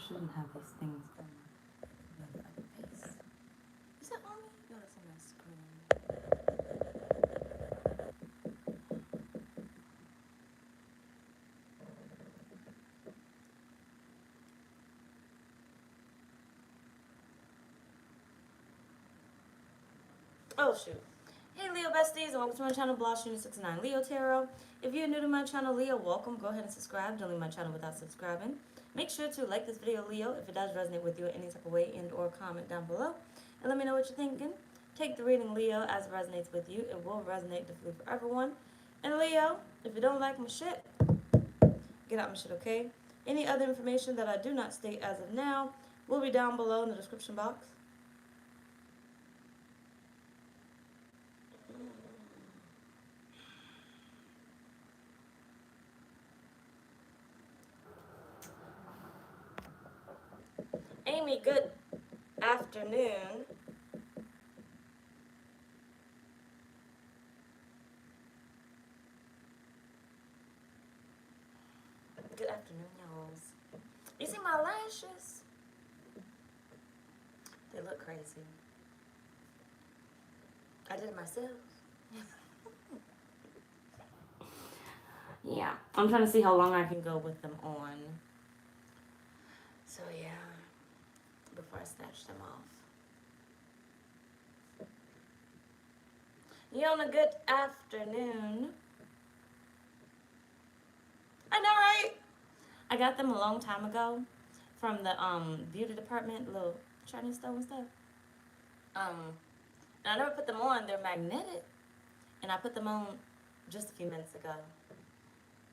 shouldn't have these things done together at the pace. Is that on me? No, that's on my screen. Oh shoot. Hey Leo besties, and welcome to my channel, blahscrystalsale Leo Tarot. If you're new to my channel, Leo, welcome. Go ahead and subscribe. Don't leave my channel without subscribing. Make sure to like this video, Leo, if it does resonate with you in any type of way, and or comment down below. And let me know what you're thinking. Take the reading, Leo, as it resonates with you. It will resonate differently for everyone. And Leo, if you don't like my shit, get out my shit, okay? Any other information that I do not state as of now will be down below in the description box. Amy, good afternoon. Good afternoon, y'all. You see my lashes? They look crazy. I did it myself. Yeah, I'm trying to see how long I can go with them on. So yeah, before I snatch them off. Yona, good afternoon. I know, right? I got them a long time ago from the beauty department, little Chinese store and stuff. And I never put them on. They're magnetic, and I put them on just a few minutes ago,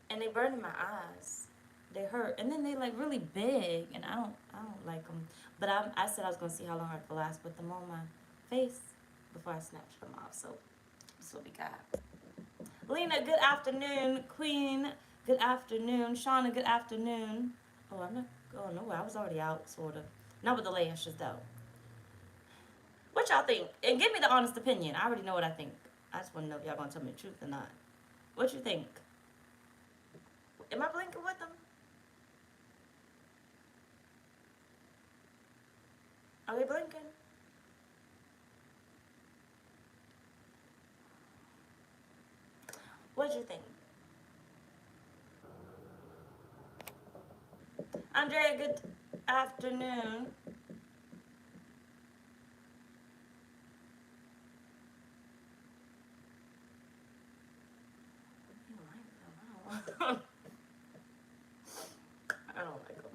and they burn in my eyes. They hurt, and then they like really big, and I don't like them. But I said I was gonna see how long I could last with them on my face before I snatch them off. So that's what we got. Lena, good afternoon. Queen, good afternoon. Shauna, good afternoon. Oh, I'm not going nowhere. I was already out, sort of. Not with the lashes though. What y'all think? And give me the honest opinion. I already know what I think. I just want to know if y'all gonna tell me the truth or not. What you think? Am I blinking with them? Are they blinking? What you think? Andrea, good afternoon. I don't like them.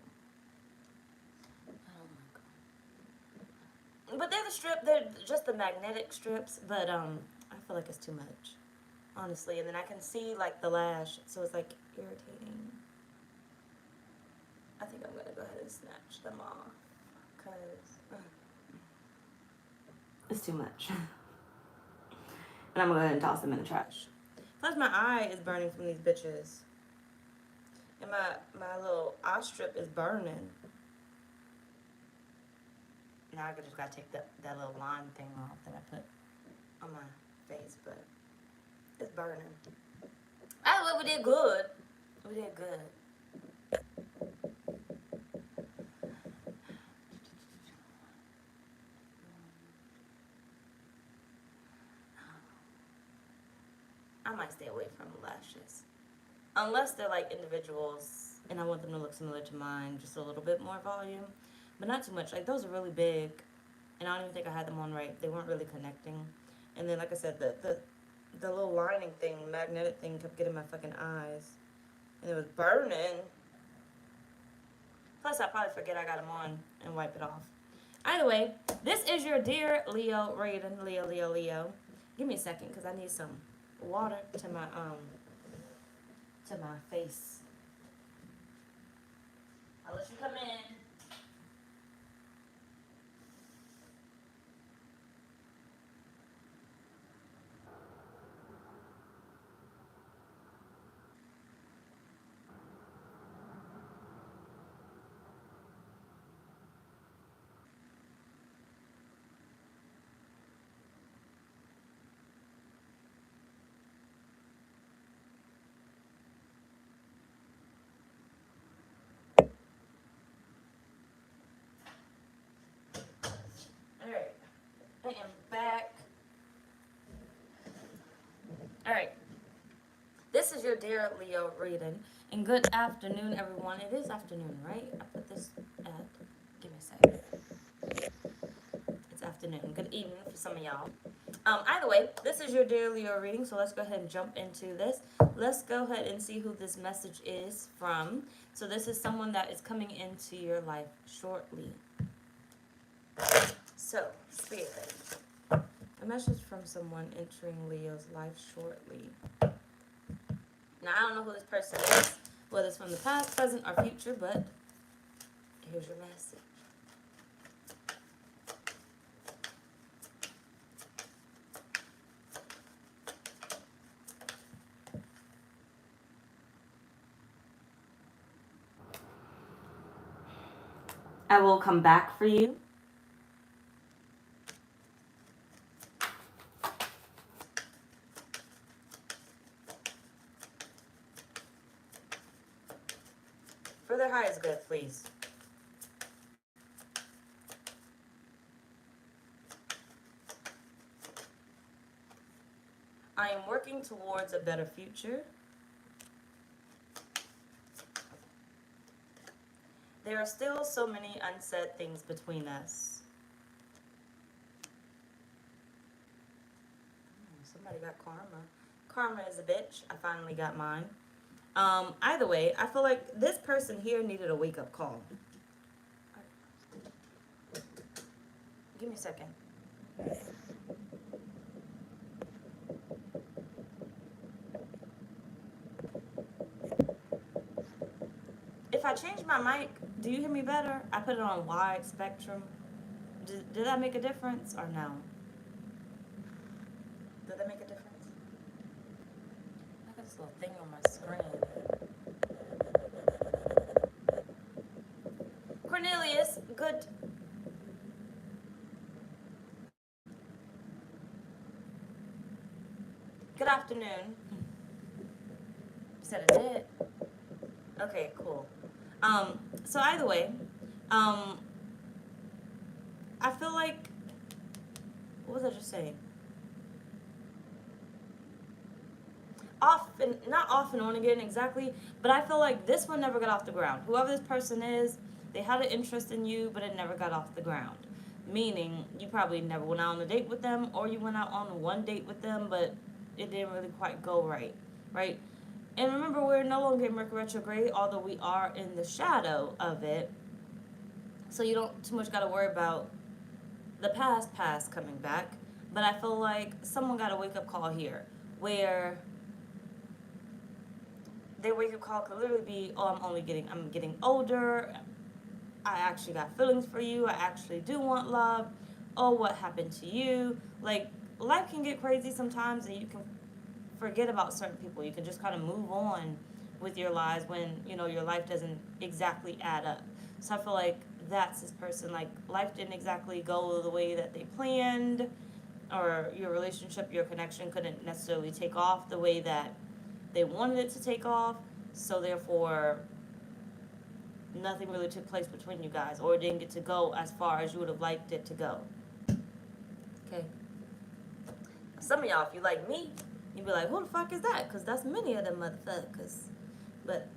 But they're the strip. They're just the magnetic strips. But I feel like it's too much, honestly. And then I can see like the lash, so it's like irritating. I think I'm gonna go ahead and snatch them off, cause it's too much. And I'm gonna go ahead and toss them in the trash. Plus my eye is burning from these bitches. And my little eye strip is burning. Now I just gotta take that little line thing off that I put on my face, but it's burning. Oh, we did good. We did good. I might stay away from the lashes. Unless they're like individuals and I want them to look similar to mine, just a little bit more volume. But not too much. Like those are really big. And I don't even think I had them on right. They weren't really connecting. And then like I said, the little lining thing, magnetic thing kept getting my fucking eyes. And it was burning. Plus I probably forget I got them on and wipe it off. Either way, this is your dear Leo reading. Leo. Give me a second because I need some water to my face. I'll let you come in. your Dear Leo reading. And good afternoon, everyone. It is afternoon, right? I put this at, give me a second. It's afternoon. Good evening for some of y'all. Either way, this is your Dear Leo reading, so let's go ahead and jump into this. Let's go ahead and see who this message is from. So this is someone that is coming into your life shortly. So, Spirit, a message from someone entering Leo's life shortly. Now, I don't know who this person is, whether it's from the past, present, or future, but here's your message. I will come back for you. Further high is good, please. I am working towards a better future. There are still so many unsaid things between us. Somebody got karma. Karma is a bitch. I finally got mine. Either way, I feel like this person here needed a wake-up call. Give me a second. If I change my mic, do you hear me better? I put it on wide spectrum. Did that make a difference or no? Did that make a difference? I got this little thing on my screen. Cornelius, good. Good afternoon. You said it did. Okay, cool. So either way, I feel like, what was I just saying? Not off and on again exactly, but I feel like this one never got off the ground. Whoever this person is, they had an interest in you, but it never got off the ground. Meaning, you probably never went out on a date with them, or you went out on one date with them, but it didn't really quite go right, right? And remember, we're no longer in Mercury retrograde, although we are in the shadow of it. So you don't too much got to worry about the past coming back. But I feel like someone got a wake-up call here, where their wake-up call could literally be, oh, I'm getting older. I actually got feelings for you. I actually do want love. Oh, what happened to you? Like, life can get crazy sometimes, and you can forget about certain people. You can just kind of move on with your lives when, you know, your life doesn't exactly add up. So I feel like that's this person. Like, life didn't exactly go the way that they planned, or your relationship, your connection couldn't necessarily take off the way that they wanted it to take off. So therefore, nothing really took place between you guys, or it didn't get to go as far as you would have liked it to go. Okay. Some of y'all, if you like me, you'd be like, who the fuck is that? Because that's many of them motherfuckers. But,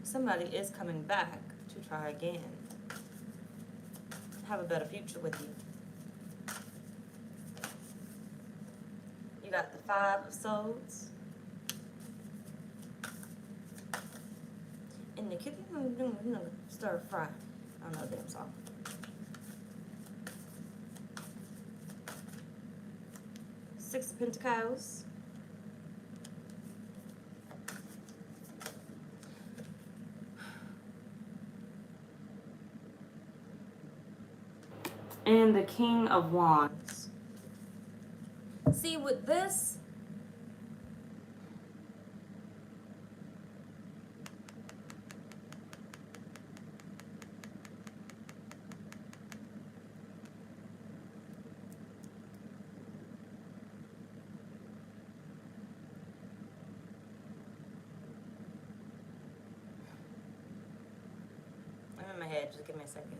somebody is coming back to try again. Have a better future with you. You got the 5 of Swords. And the kitchen, stir fry. I don't know the damn song. Six of Pentacles. And the King of Wands. See, with this, I'm in my head, just give me a second.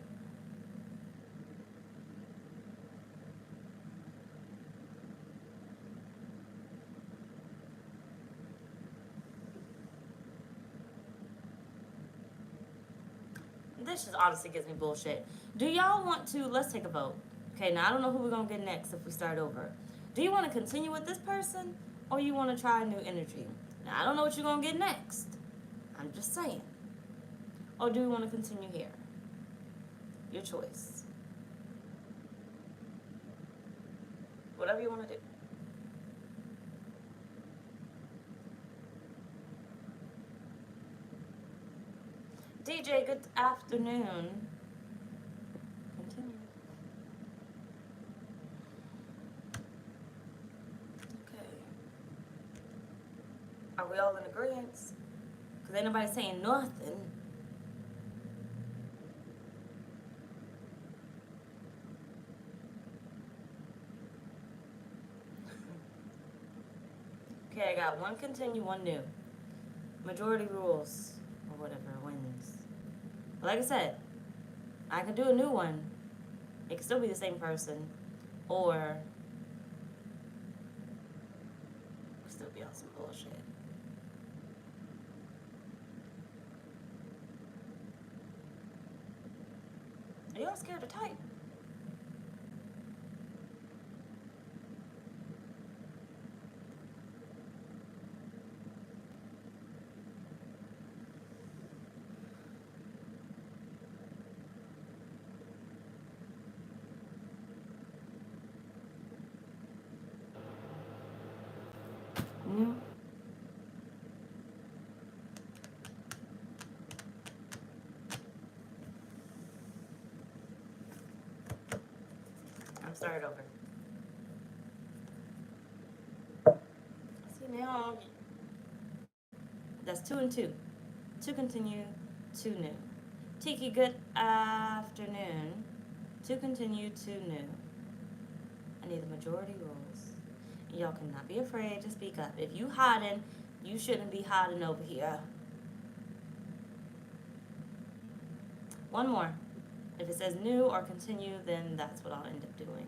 this just honestly gives me bullshit. Do y'all want to, let's take a vote. Okay, now I don't know who we're going to get next if we start over. Do you want to continue with this person or you want to try a new energy? Now I don't know what you're going to get next. I'm just saying. Or do you want to continue here? Your choice. Whatever you want to do. DJ, good afternoon. Continue. Okay. Are we all in agreement? Because ain't nobody saying nothing. Okay, I got one continue, one new. Majority rules, or whatever, wins. But like I said, I could do a new one. It could still be the same person. Or it could still be on some bullshit. Are y'all scared to type? No. I'm started over. See now, that's 2 and 2. 2 continue, 2 new. Tiki, good afternoon. 2 continue, 2 new. I need the majority rules. Y'all cannot be afraid to speak up. If you hiding, you shouldn't be hiding over here. One more. If it says new or continue, then that's what I'll end up doing.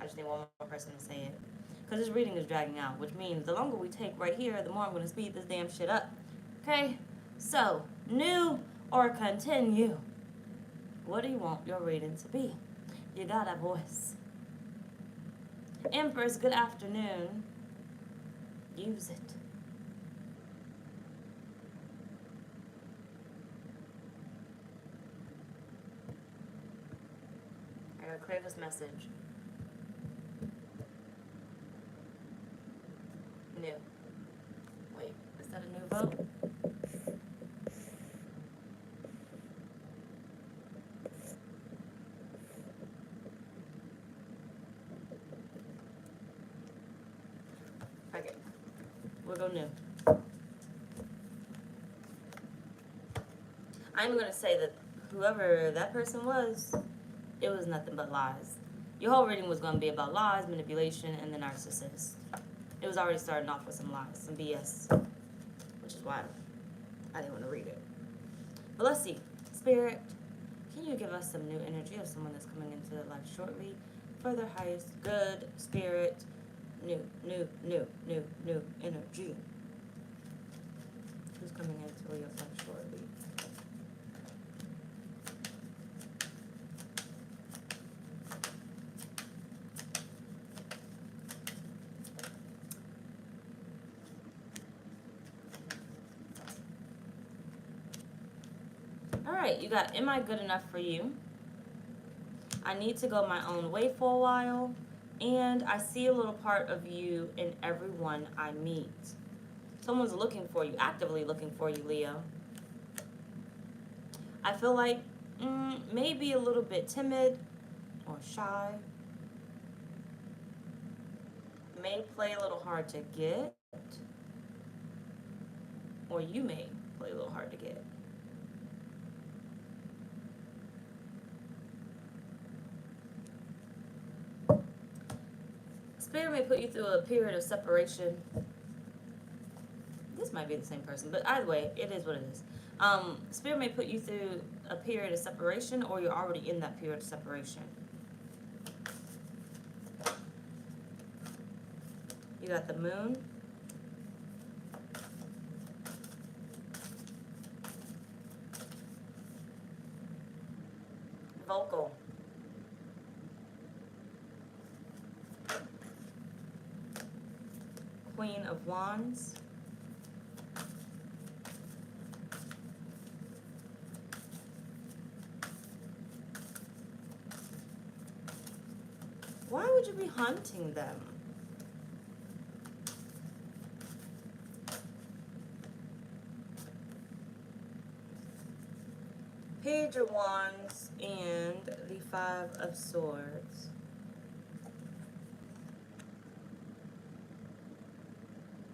I just need one more person to say it. Because this reading is dragging out, which means the longer we take right here, the more I'm going to speed this damn shit up. Okay? So, new or continue? What do you want your reading to be? You got a voice. Empress, good afternoon. Use it. I gotta clear this message. New. Wait, is that a new vote? Okay. We'll go new. I'm going to say that whoever that person was, it was nothing but lies. Your whole reading was going to be about lies, manipulation, and the narcissist. It was already starting off with some lies, some BS, which is why I didn't want to read it. But let's see. Spirit, can you give us some new energy of someone that's coming into their life shortly? For their highest good, spirit, new energy. Who's coming into your life shortly? Alright, you got, am I good enough for you? I need to go my own way for a while. And I see a little part of you in everyone I meet. Someone's looking for you, actively looking for you, Leo. I feel like maybe a little bit timid or shy. May play a little hard to get. Or you may play a little hard to get. Spirit may put you through a period of separation. This might be the same person, but either way, it is what it is. Spirit may put you through a period of separation, or you're already in that period of separation. You got the moon. vocal. Queen of Wands. Why would you be hunting them? Page of Wands and the Five of Swords.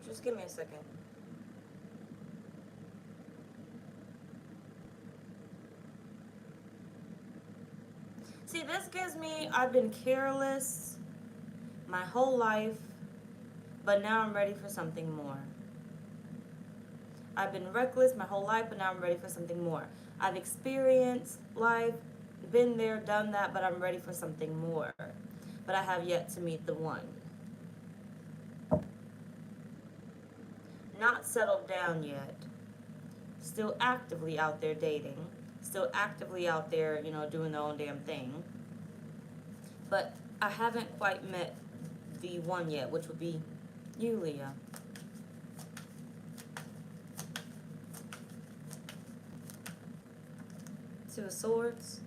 Just give me a second. See, this gives me, I've been careless my whole life, but now I'm ready for something more. I've been reckless my whole life, but now I'm ready for something more. I've experienced life, been there, done that, but I'm ready for something more. But I have yet to meet the one. Not settled down yet. Still actively out there dating. Still actively out there, doing their own damn thing. But I haven't quite met the one yet, which would be you, Leah. Two of Swords.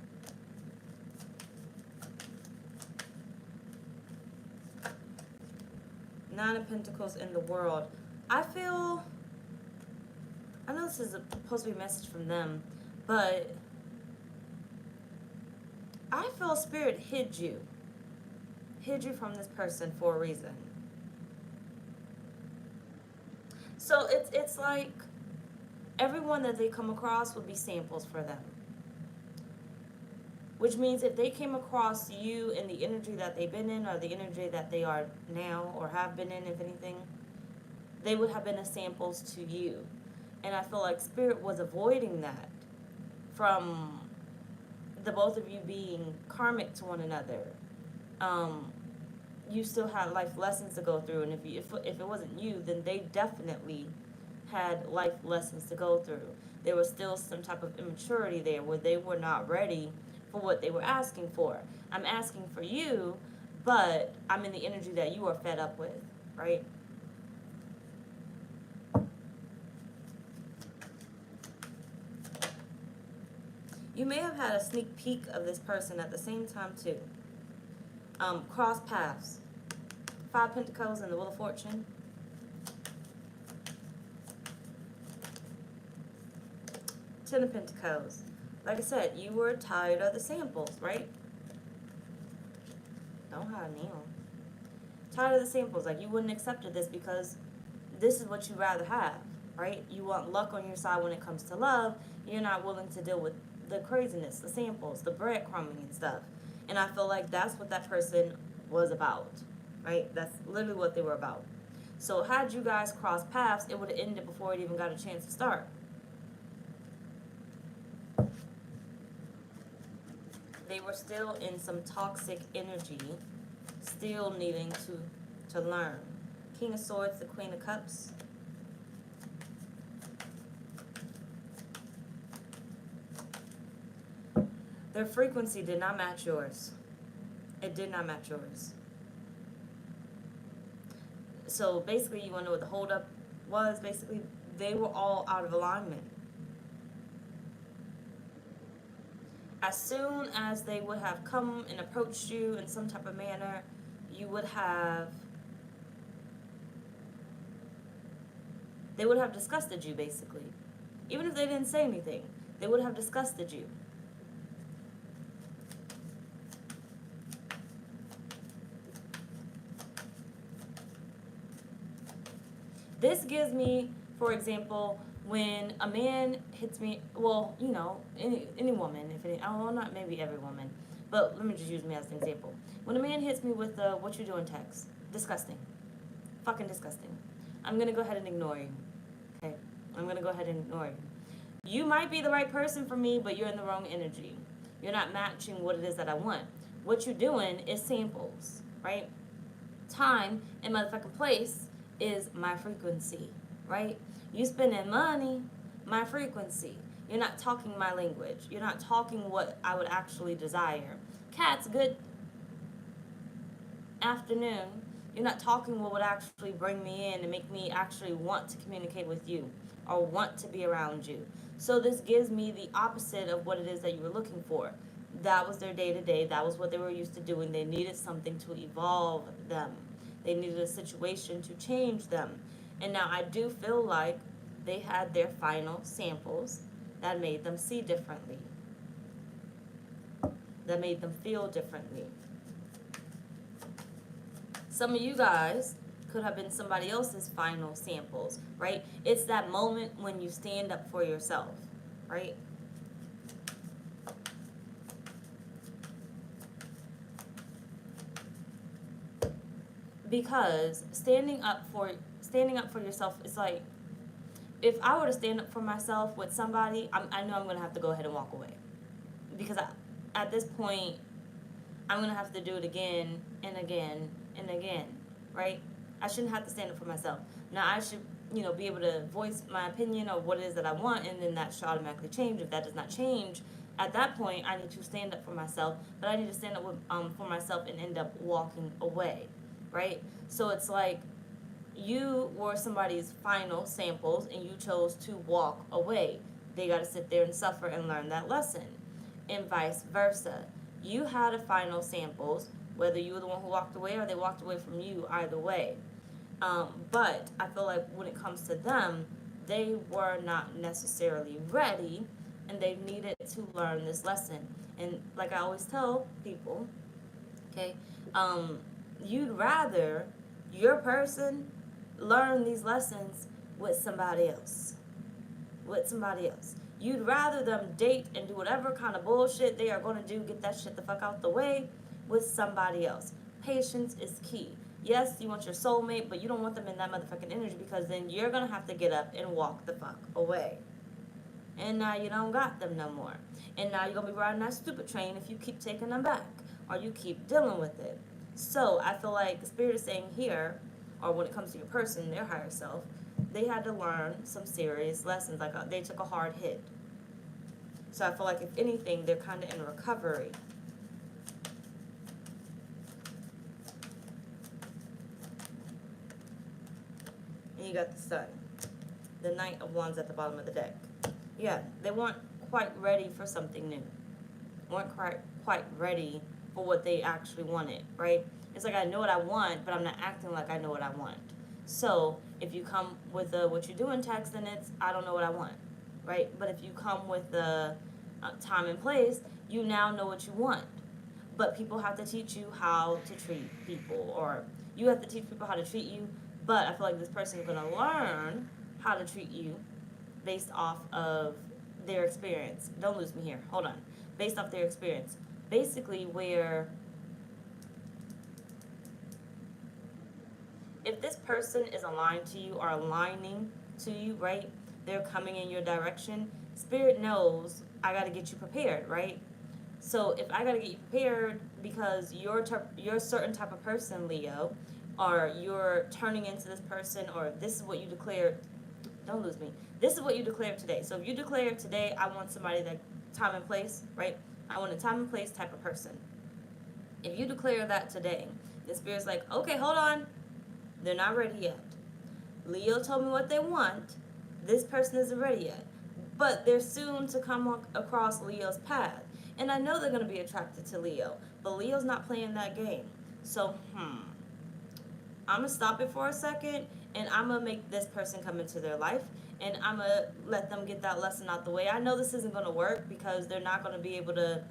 Nine of Pentacles in the World. I know this is supposed to be a message from them, but I feel Spirit hid you from this person for a reason. So it's like everyone that they come across would be samples for them. Which means if they came across you in the energy that they've been in, or the energy that they are now, or have been in, if anything, they would have been as samples to you. And I feel like Spirit was avoiding that from the both of you being karmic to one another. You still had life lessons to go through, and if it wasn't you, then they definitely had life lessons to go through. There was still some type of immaturity there where they were not ready for what they were asking for. I'm asking for you, but I'm in the energy that you are fed up with, right? You may have had a sneak peek of this person at the same time too. Cross paths. Five Pentacles and the Wheel of Fortune. Ten of Pentacles. Like I said, you were tired of the samples, right? Don't have Neil. Tired of the samples. Like, you wouldn't accept this because this is what you rather have, right? You want luck on your side when it comes to love. You're not willing to deal with the craziness, the samples, the breadcrumbing and stuff. And I feel like that's what that person was about, right? That's literally what they were about. So had you guys crossed paths, it would have ended before it even got a chance to start. They were still in some toxic energy, still needing to learn. King of Swords, the Queen of Cups. Their frequency did not match yours. It did not match yours. So basically, you want to know what the holdup was? Basically, they were all out of alignment. As soon as they would have come and approached you in some type of manner, they would have disgusted you, basically. Even if they didn't say anything, they would have disgusted you. This gives me, for example, when a man hits me, well, any woman, not maybe every woman, but let me just use me as an example. When a man hits me with the "what you doing" text, disgusting, fucking disgusting. I'm gonna go ahead and ignore you. Okay, I'm gonna go ahead and ignore you. You might be the right person for me, but you're in the wrong energy. You're not matching what it is that I want. What you're doing is samples, right? Time and motherfucking place is my frequency, right? You spending money, my frequency. You're not talking my language. You're not talking what I would actually desire. Cats, good afternoon. You're not talking what would actually bring me in and make me actually want to communicate with you or want to be around you. So this gives me the opposite of what it is that you were looking for. That was their day to day. That was what they were used to doing. They needed something to evolve them. They needed a situation to change them. And now I do feel like they had their final samples that made them see differently, that made them feel differently. Some of you guys could have been somebody else's final samples, right? It's that moment when you stand up for yourself, right? Because standing up for yourself is like, if I were to stand up for myself with somebody, I know I'm going to have to go ahead and walk away. Because at this point, I'm going to have to do it again and again and again, right? I shouldn't have to stand up for myself. Now, I should, be able to voice my opinion of what it is that I want, and then that should automatically change. If that does not change, at that point, I need to stand up for myself, but I need to stand up for myself and end up walking away, right? So it's like you were somebody's final samples and you chose to walk away. They got to sit there and suffer and learn that lesson, and vice versa. You had a final samples, whether you were the one who walked away or they walked away from you, either way. But I feel like when it comes to them, they were not necessarily ready, and they needed to learn this lesson. And like I always tell people, okay, you'd rather your person learn these lessons with somebody else. You'd rather them date and do whatever kind of bullshit they are going to do, get that shit the fuck out the way, with somebody else. Patience is key. Yes, you want your soulmate, but you don't want them in that motherfucking energy, because then you're going to have to get up and walk the fuck away. And now you don't got them no more. And now you're going to be riding that stupid train if you keep taking them back or you keep dealing with it. So I feel like the Spirit is saying here, or when it comes to your person, their higher self, they had to learn some serious lessons. Like they took a hard hit. So I feel like if anything, they're kind of in recovery. And you got the Sun, the Knight of Wands at the bottom of the deck. Yeah, they weren't quite ready for something new. Weren't quite ready for what they actually wanted, right? It's like, I know what I want, but I'm not acting like I know what I want. So if you come with what you do in text, then it's, I don't know what I want, right? But if you come with the time and place, you now know what you want. But people have to teach you how to treat people, or you have to teach people how to treat you. But I feel like this person is going to learn how to treat you based off of their experience. Don't lose me here. Hold on. Based off their experience. Basically, where if this person is aligned to you or aligning to you, right? They're coming in your direction. Spirit knows I got to get you prepared, right? So if I got to get you prepared because you're a certain type of person, Leo, or you're turning into this person, or this is what you declared. Don't lose me. This is what you declared today. So if you declare today, I want somebody that time and place, right? I want a time and place type of person. If you declare that today, the Spirit's like, okay, hold on. They're not ready yet. Leo told me what they want. This person isn't ready yet. But they're soon to come across Leo's path. And I know they're going to be attracted to Leo. But Leo's not playing that game. So, I'm going to stop it for a second. And I'm going to make this person come into their life. And I'm going to let them get that lesson out the way. I know this isn't going to work because they're not going to be able to,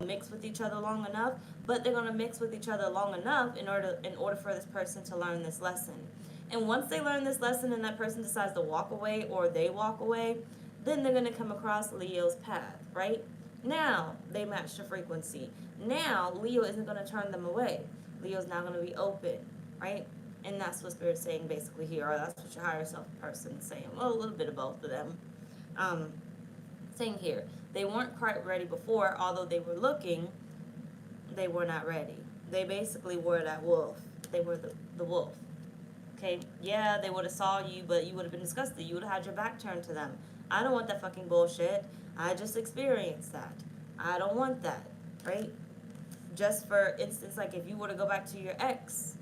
mix with each other long enough. But they're going to mix with each other long enough in order for this person to learn this lesson. And once they learn this lesson and that person decides to walk away, or they walk away, then they're going to come across Leo's path, right? Now they match the frequency. Now Leo isn't going to turn them away. Leo's now going to be open, right? And that's what Spirit's saying basically here, or that's what your higher self person is saying. Well, a little bit of both of them. Saying here, they weren't quite ready before, although they were looking, they were not ready. They basically were that wolf. They were the wolf. Okay, yeah, they would have saw you, but you would have been disgusted. You would have had your back turned to them. I don't want that fucking bullshit. I just experienced that. I don't want that, right? Just for instance, like if you were to go back to your ex,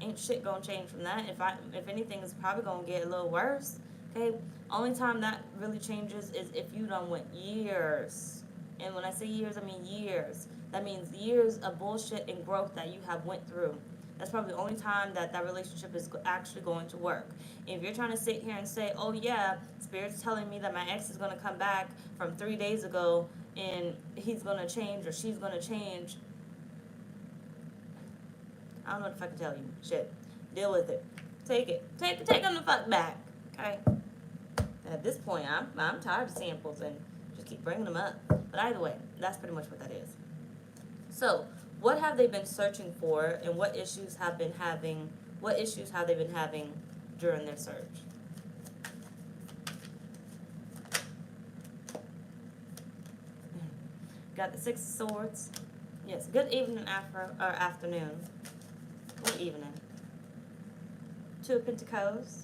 ain't shit gonna change from that. If anything, it's probably gonna get a little worse. Okay, only time that really changes is if you done went years, and when I say years, I mean years. That means years of bullshit and growth that you have went through. That's probably the only time that that relationship is actually going to work. If you're trying to sit here and say, "Oh yeah, Spirit's telling me that my ex is gonna come back from 3 days ago, and he's gonna change or she's gonna change," I don't know what the fuck to tell you. Shit. Deal with it. Take it. Take them the fuck back. Okay? At this point, I'm tired of samples and just keep bringing them up. But either way, that's pretty much what that is. So, what have they been searching for, and what issues have they been having during their search? Got the Six of Swords. Yes, good evening afternoon. What evening? Two of Pentacles.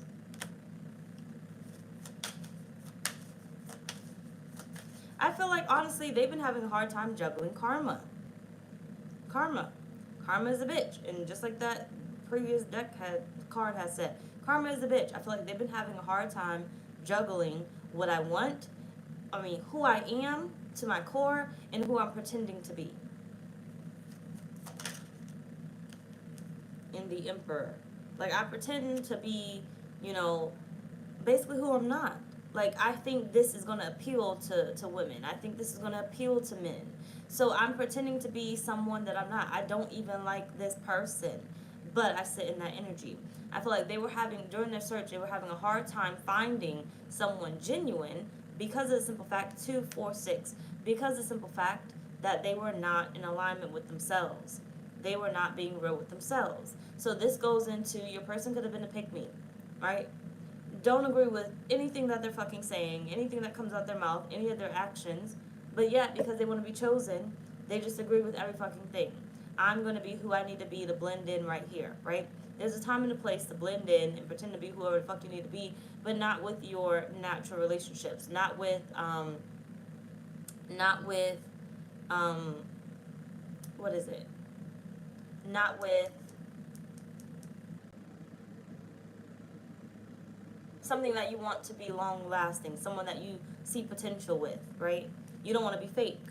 I feel like, honestly, they've been having a hard time juggling karma. Karma is a bitch. And just like that previous card has said, karma is a bitch. I feel like they've been having a hard time juggling what I want, who I am to my core, and who I'm pretending to be. In the Emperor. Like, I pretend to be, basically who I'm not. Like, I think this is going to appeal to women. I think this is going to appeal to men. So I'm pretending to be someone that I'm not. I don't even like this person, but I sit in that energy. I feel like during their search, they were having a hard time finding someone genuine because of the simple fact, 2, 4, 6, because of the simple fact that they were not in alignment with themselves. They were not being real with themselves. So this goes into your person could have been a pick-me, right? Don't agree with anything that they're fucking saying, anything that comes out their mouth, any of their actions, but yet because they want to be chosen, they just agree with every fucking thing. I'm going to be who I need to be to blend in right here, right? There's a time and a place to blend in and pretend to be whoever the fuck you need to be, but not with your natural relationships, not with what is it? Not with something that you want to be long lasting, someone that you see potential with, right? You don't want to be fake.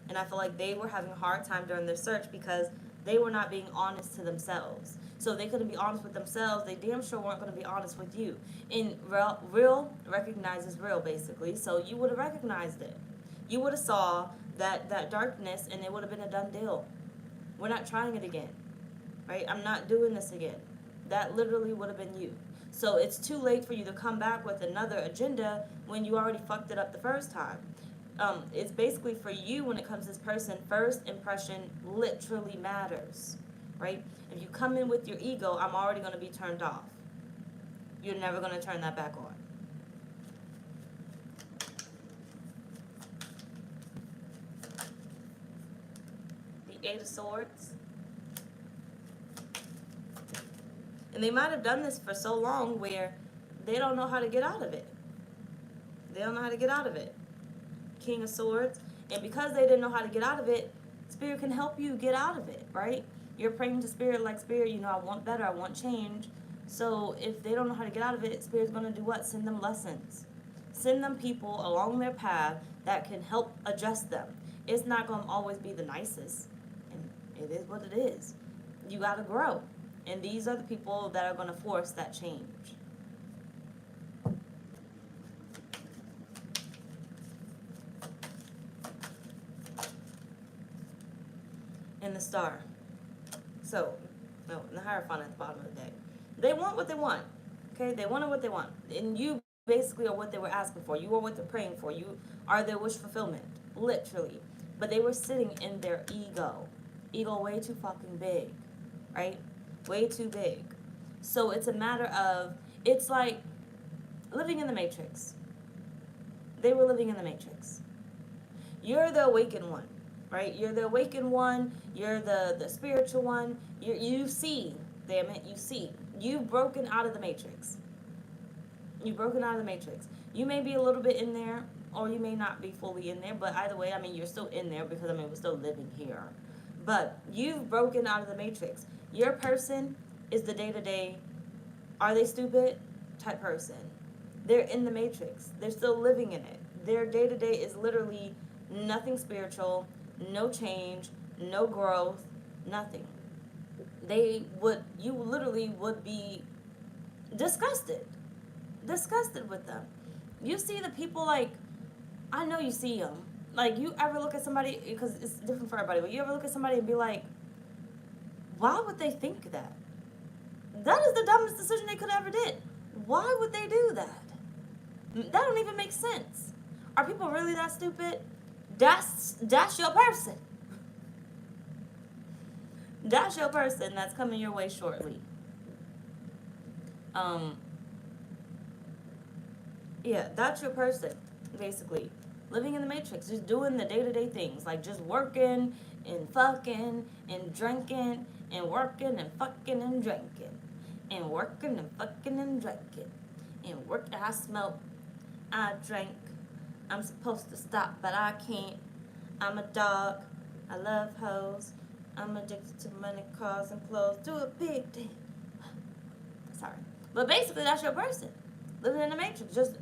And I feel like they were having a hard time during their search because they were not being honest to themselves. So if they couldn't be honest with themselves, they damn sure weren't going to be honest with you. And real recognizes real, basically. So you would have recognized it. You would have saw that darkness, and it would have been a done deal. We're not trying it again, right? I'm not doing this again. That literally would have been you. So it's too late for you to come back with another agenda when you already fucked it up the first time. It's basically for you when it comes to this person, first impression literally matters, right? If you come in with your ego, I'm already going to be turned off. You're never going to turn that back on. The Eight of Swords. And they might have done this for so long where they don't know how to get out of it. They don't know how to get out of it. King of Swords. And because they didn't know how to get out of it, Spirit can help you get out of it, right? You're praying to Spirit like, Spirit, I want better, I want change. So if they don't know how to get out of it, Spirit's going to do what? Send them lessons. Send them people along their path that can help adjust them. It's not going to always be the nicest. And it is what it is. You got to grow. And these are the people that are going to force that change. And the Star. So, no, the Hierophant at the bottom of the deck. They want what they want. Okay? They wanted what they want. And you basically are what they were asking for. You are what they're praying for. You are their wish fulfillment. Literally. But they were sitting in their ego. Ego way too fucking big. Right? Way too big. So it's a matter of, it's like living in the Matrix. They were living in the Matrix. You're the awakened one, right? You're the awakened one. You're the spiritual one. You see, damn it, you see. You've broken out of the Matrix. You've broken out of the Matrix. You may be a little bit in there, or you may not be fully in there, but either way, I mean, you're still in there because, I mean, we're still living here. But you've broken out of the matrix. Your person is the day to day, are they stupid type person. They're in the matrix, they're still living in it. Their day to day is literally nothing spiritual, no change, no growth, nothing. You literally would be disgusted. Disgusted with them. You see the people, like, I know you see them. Like, you ever look at somebody, because it's different for everybody, but you ever look at somebody and be like, why would they think that? That is the dumbest decision they could ever did. Why would they do that? That don't even make sense. Are people really that stupid? That's your person. That's your person that's coming your way shortly. Yeah, that's your person, basically. Living in the matrix, just doing the day-to-day things, like just working and fucking and drinking and working and fucking and drinking and working and fucking and drinking and work. I smoke, I drink. I'm supposed to stop, but I can't. I'm a dog. I love hoes. I'm addicted to money, cars, and clothes. Do a big thing. Sorry. But basically, that's your person. Living in the matrix. Just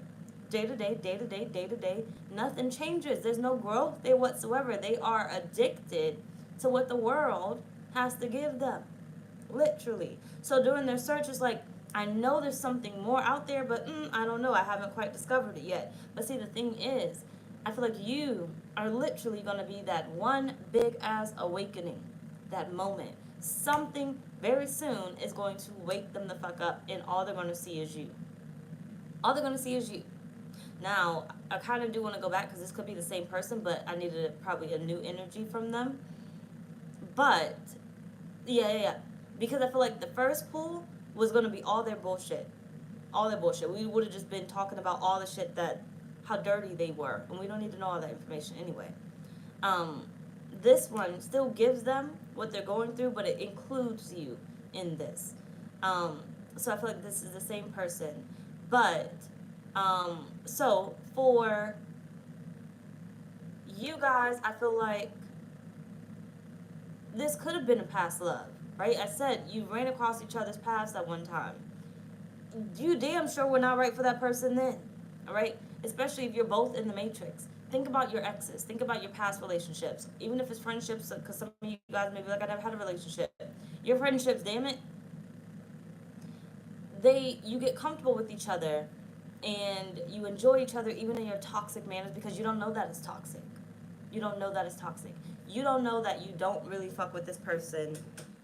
day to day, day to day, day to day. Nothing changes. There's no growth there whatsoever. They are addicted to what the world has to give them. Literally. So during their search, it's like, I know there's something more out there, but I don't know. I haven't quite discovered it yet. But see, the thing is, I feel like you are literally going to be that one big ass awakening. That moment. Something very soon is going to wake them the fuck up, and all they're going to see is you. All they're going to see is you. Now, I kind of do want to go back because this could be the same person, but I needed probably a new energy from them. But, yeah. Because I feel like the first pull was going to be all their bullshit. All their bullshit. We would have just been talking about all the shit how dirty they were. And we don't need to know all that information anyway. This one still gives them what they're going through, but it includes you in this. So I feel like this is the same person. But, so for you guys, I feel like this could have been a past love, right? I said you ran across each other's paths at one time. You damn sure were not right for that person then, all right? Especially if you're both in the matrix. Think about your exes. Think about your past relationships. Even if it's friendships, because some of you guys may be like, I never had a relationship. Your friendships, damn it, you get comfortable with each other and you enjoy each other even in your toxic manners because you don't know that it's toxic. You don't know that it's toxic. You don't know that you don't really fuck with this person.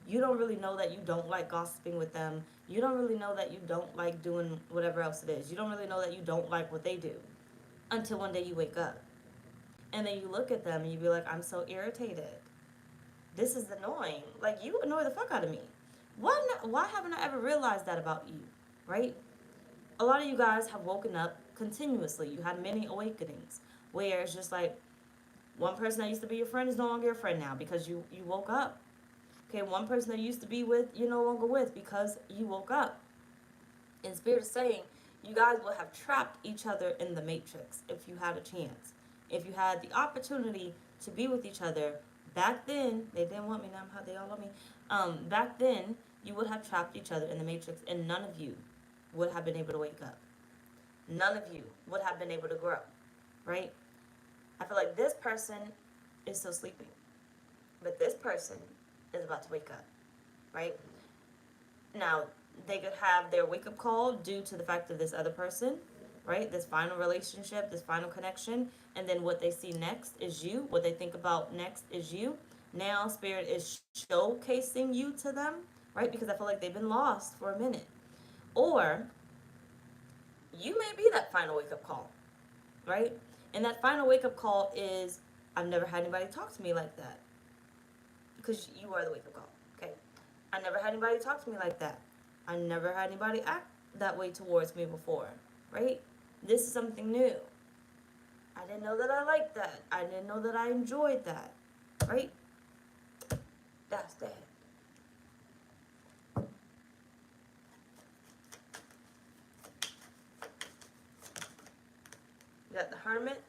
You don't really know that you don't like gossiping with them. You don't really know that you don't like doing whatever else it is. You don't really know that you don't like what they do until one day you wake up. And then you look at them and you be like, I'm so irritated. This is annoying. Like, you annoy the fuck out of me. Why haven't I ever realized that about you, right? A lot of you guys have woken up continuously. You had many awakenings where it's just like, one person that used to be your friend is no longer your friend now because you woke up. Okay, one person that you used to be with, you're no longer with because you woke up. And Spirit is saying, you guys will have trapped each other in the matrix if you had a chance. If you had the opportunity to be with each other, back then, they didn't want me, now they all love me. Back then, you would have trapped each other in the matrix and none of you would have been able to wake up. None of you would have been able to grow, right? I feel like this person is still sleeping, but this person is about to wake up, right? Now, they could have their wake-up call due to the fact of this other person, right? This final relationship, this final connection, and then what they see next is you. What they think about next is you. Now, Spirit is showcasing you to them, right? Because I feel like they've been lost for a minute. Or, you may be that final wake-up call, right? And that final wake-up call is, I've never had anybody talk to me like that. Because you are the wake-up call, okay? I never had anybody talk to me like that. I never had anybody act that way towards me before, right? This is something new. I didn't know that I liked that. I didn't know that I enjoyed that, right? That's that. got the Hermit.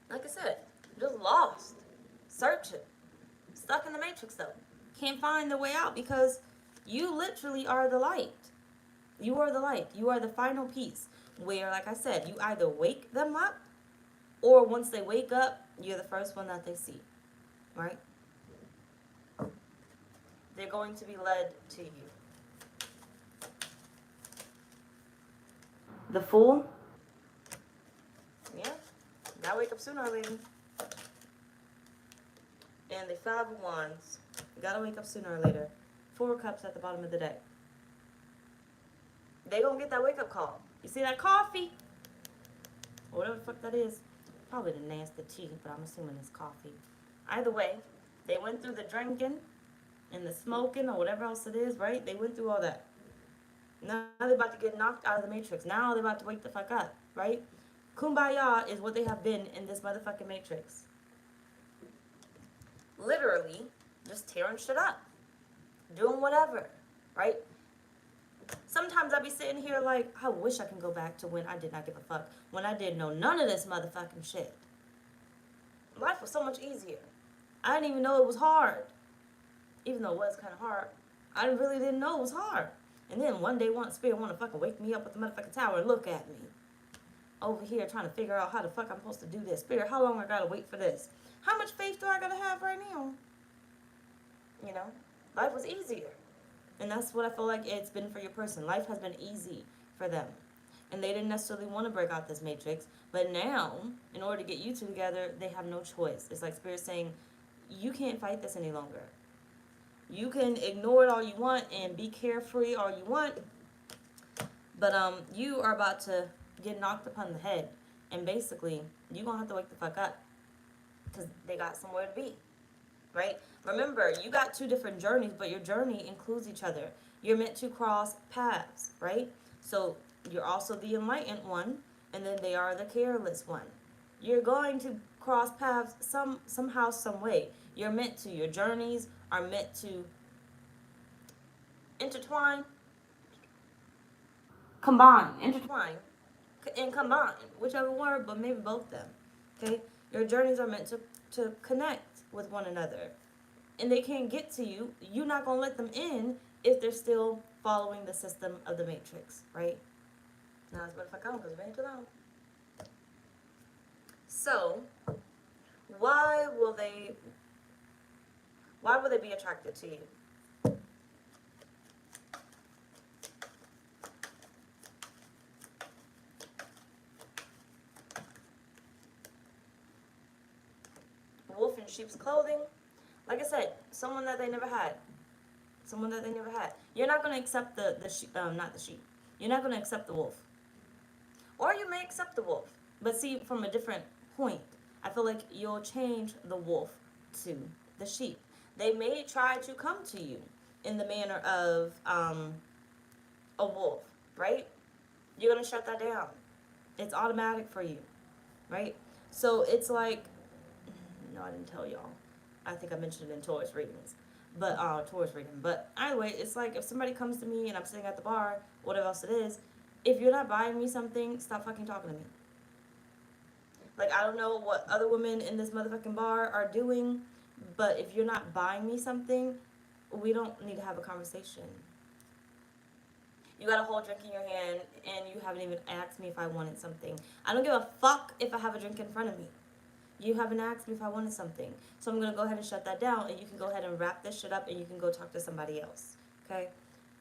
Like I said, just lost. Searching. Stuck in the matrix though. Can't find the way out because you literally are the light. You are the light. You are the final piece where, like I said, you either wake them up or once they wake up, you're the first one that they see. Right? They're going to be led to you. The Fool. Yeah. Gotta wake up sooner or later. And the Five of Wands. Gotta wake up sooner or later. Four of Cups at the bottom of the deck. They gonna get that wake up call. You see that coffee? Or whatever the fuck that is. Probably the nasty tea, but I'm assuming it's coffee. Either way, they went through the drinking and the smoking or whatever else it is, right? They went through all that. Now they're about to get knocked out of the matrix. Now they're about to wake the fuck up, right? Kumbaya is what they have been in this motherfucking matrix. Literally, just tearing shit up. Doing whatever, right? Sometimes I be sitting here like, I wish I can go back to when I did not give a fuck. When I didn't know none of this motherfucking shit. Life was so much easier. I didn't even know it was hard. Even though it was kind of hard. I really didn't know it was hard. And then one day, Spirit want to fucking wake me up with the motherfucking tower and look at me. Over here trying to figure out how the fuck I'm supposed to do this. Spirit, how long I gotta wait for this? How much faith do I gotta have right now? You know? Life was easier. And that's what I feel like it's been for your person. Life has been easy for them. And they didn't necessarily want to break out this matrix. But now, in order to get you two together, they have no choice. It's like Spirit saying, you can't fight this any longer. You can ignore it all you want and be carefree all you want. But you are about to get knocked upon the head. And basically, you're going to have to wake the fuck up. Because they got somewhere to be. Right? Remember, you got two different journeys, but your journey includes each other. You're meant to cross paths, right? So you're also the enlightened one, and then they are the careless one. You're going to cross paths somehow, some way. You're meant to. Your journeys are meant to intertwine, intertwine, and combine, whichever word, but maybe both of them. Okay? Your journeys are meant to connect with one another. And they can't get to you. You're not going to let them in if they're still following the system of the matrix, right? Now it's better if I come because it's been too long. So, why will they be attracted to you? Wolf in sheep's clothing. Like I said, someone that they never had. Someone that they never had. You're not going to accept the sheep, not the sheep. You're not going to accept the wolf. Or you may accept the wolf. But see, from a different point. I feel like you'll change the wolf to the sheep. They may try to come to you in the manner of a wolf, right? You're going to shut that down. It's automatic for you, right? So it's like, no, I didn't tell y'all. I think I mentioned it in Taurus readings. But, Taurus reading. But anyway, it's like if somebody comes to me and I'm sitting at the bar, whatever else it is, if you're not buying me something, stop fucking talking to me. Like, I don't know what other women in this motherfucking bar are doing, but if you're not buying me something, we don't need to have a conversation. You got a whole drink in your hand and you haven't even asked me if I wanted something. I don't give a fuck if I have a drink in front of me. You haven't asked me if I wanted something. So I'm going to go ahead and shut that down, and you can go ahead and wrap this shit up, and you can go talk to somebody else. Okay?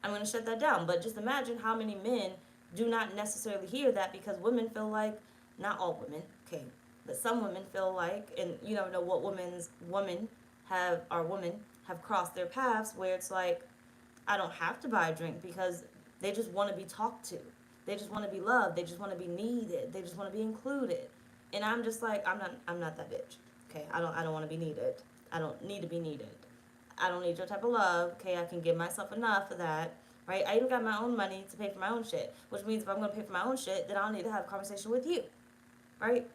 I'm going to shut that down. But just imagine how many men do not necessarily hear that, because women feel like, not all women, okay, but some women feel like, and you never know what women have crossed their paths where it's like, I don't have to buy a drink because they just want to be talked to. They just want to be loved. They just want to be needed. They just want to be included. And I'm just like, I'm not that bitch. Okay, I don't want to be needed. I don't need to be needed. I don't need your type of love. Okay, I can give myself enough of that. Right? I even got my own money to pay for my own shit. Which means if I'm going to pay for my own shit, then I don't need to have a conversation with you. Right?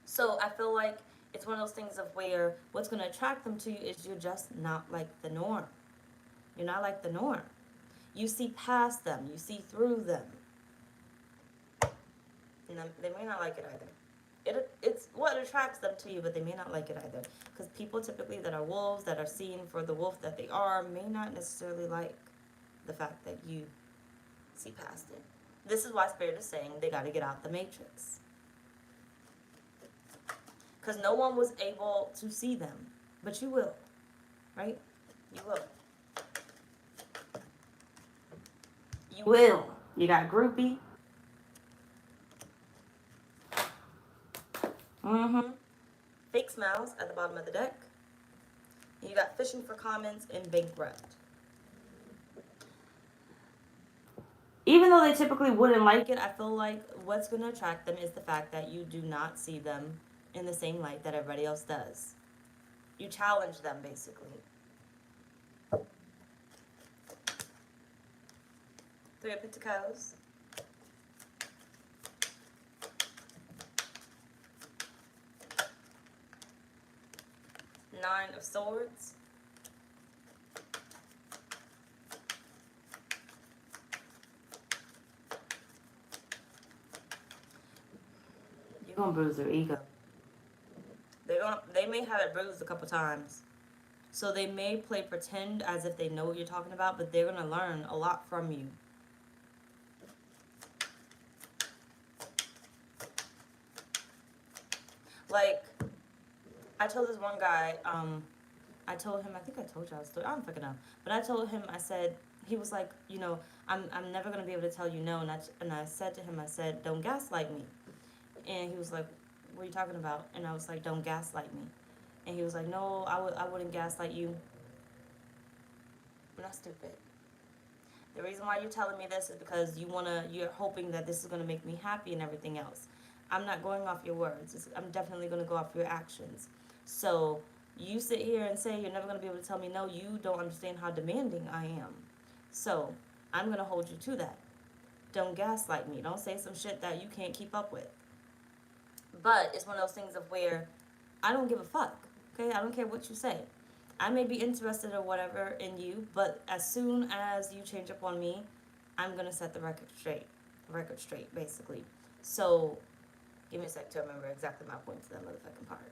So I feel like it's one of those things of where what's going to attract them to you is you're just not like the norm. You're not like the norm. You see past them. You see through them. And they may not like it either. It's what attracts them to you, but they may not like it either. Because people typically that are wolves, that are seen for the wolf that they are, may not necessarily like the fact that you see past it. This is why Spirit is saying they got to get out the matrix. Because no one was able to see them. But you will. Right? You will. You will. You got groupie. Fake smiles at the bottom of the deck. You got fishing for comments and bankrupt. Even though they typically wouldn't like it, I feel like what's going to attract them is the fact that you do not see them in the same light that everybody else does. You challenge them, basically. 3 of Pentacles. Nine of Swords. You're gonna bruise their ego. They may have it bruised a couple times. So they may play pretend as if they know what you're talking about, but they're gonna learn a lot from you. Like, I told this one guy, I told him, I think I told y'all a story, I don't fucking know. But I told him, I said, he was like, you know, I'm never going to be able to tell you no. And I said to him, I said, don't gaslight me. And he was like, what are you talking about? And I was like, don't gaslight me. And he was like, no, I wouldn't gaslight you. I'm not stupid. The reason why you're telling me this is because you're hoping that this is going to make me happy and everything else. I'm not going off your words. I'm definitely going to go off your actions. So you sit here and say you're never going to be able to tell me no. You don't understand how demanding I am. So I'm going to hold you to that. Don't gaslight me. Don't say some shit that you can't keep up with. But it's one of those things of where I don't give a fuck. Okay? I don't care what you say. I may be interested or whatever in you, but as soon as you change up on me, I'm going to set the record straight. Record straight, basically. So give me a sec to remember exactly my point to that motherfucking part.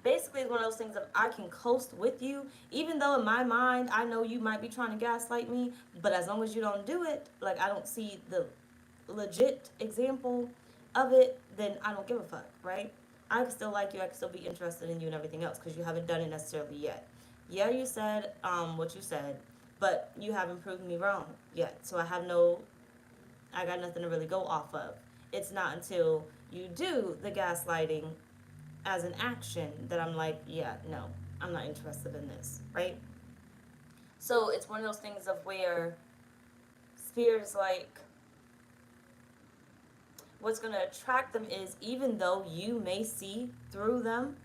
Basically, it's one of those things that I can coast with you, even though in my mind, I know you might be trying to gaslight me, but as long as you don't do it, like I don't see the legit example of it, then I don't give a fuck, right? I can still like you, I can still be interested in you and everything else, because you haven't done it necessarily yet. Yeah, you said what you said, but you haven't proven me wrong yet, so I got nothing to really go off of. It's not until you do the gaslighting as an action that I'm like, yeah, no, I'm not interested in this, right? So it's one of those things of where Spirit is like, what's going to attract them is even though you may see through them,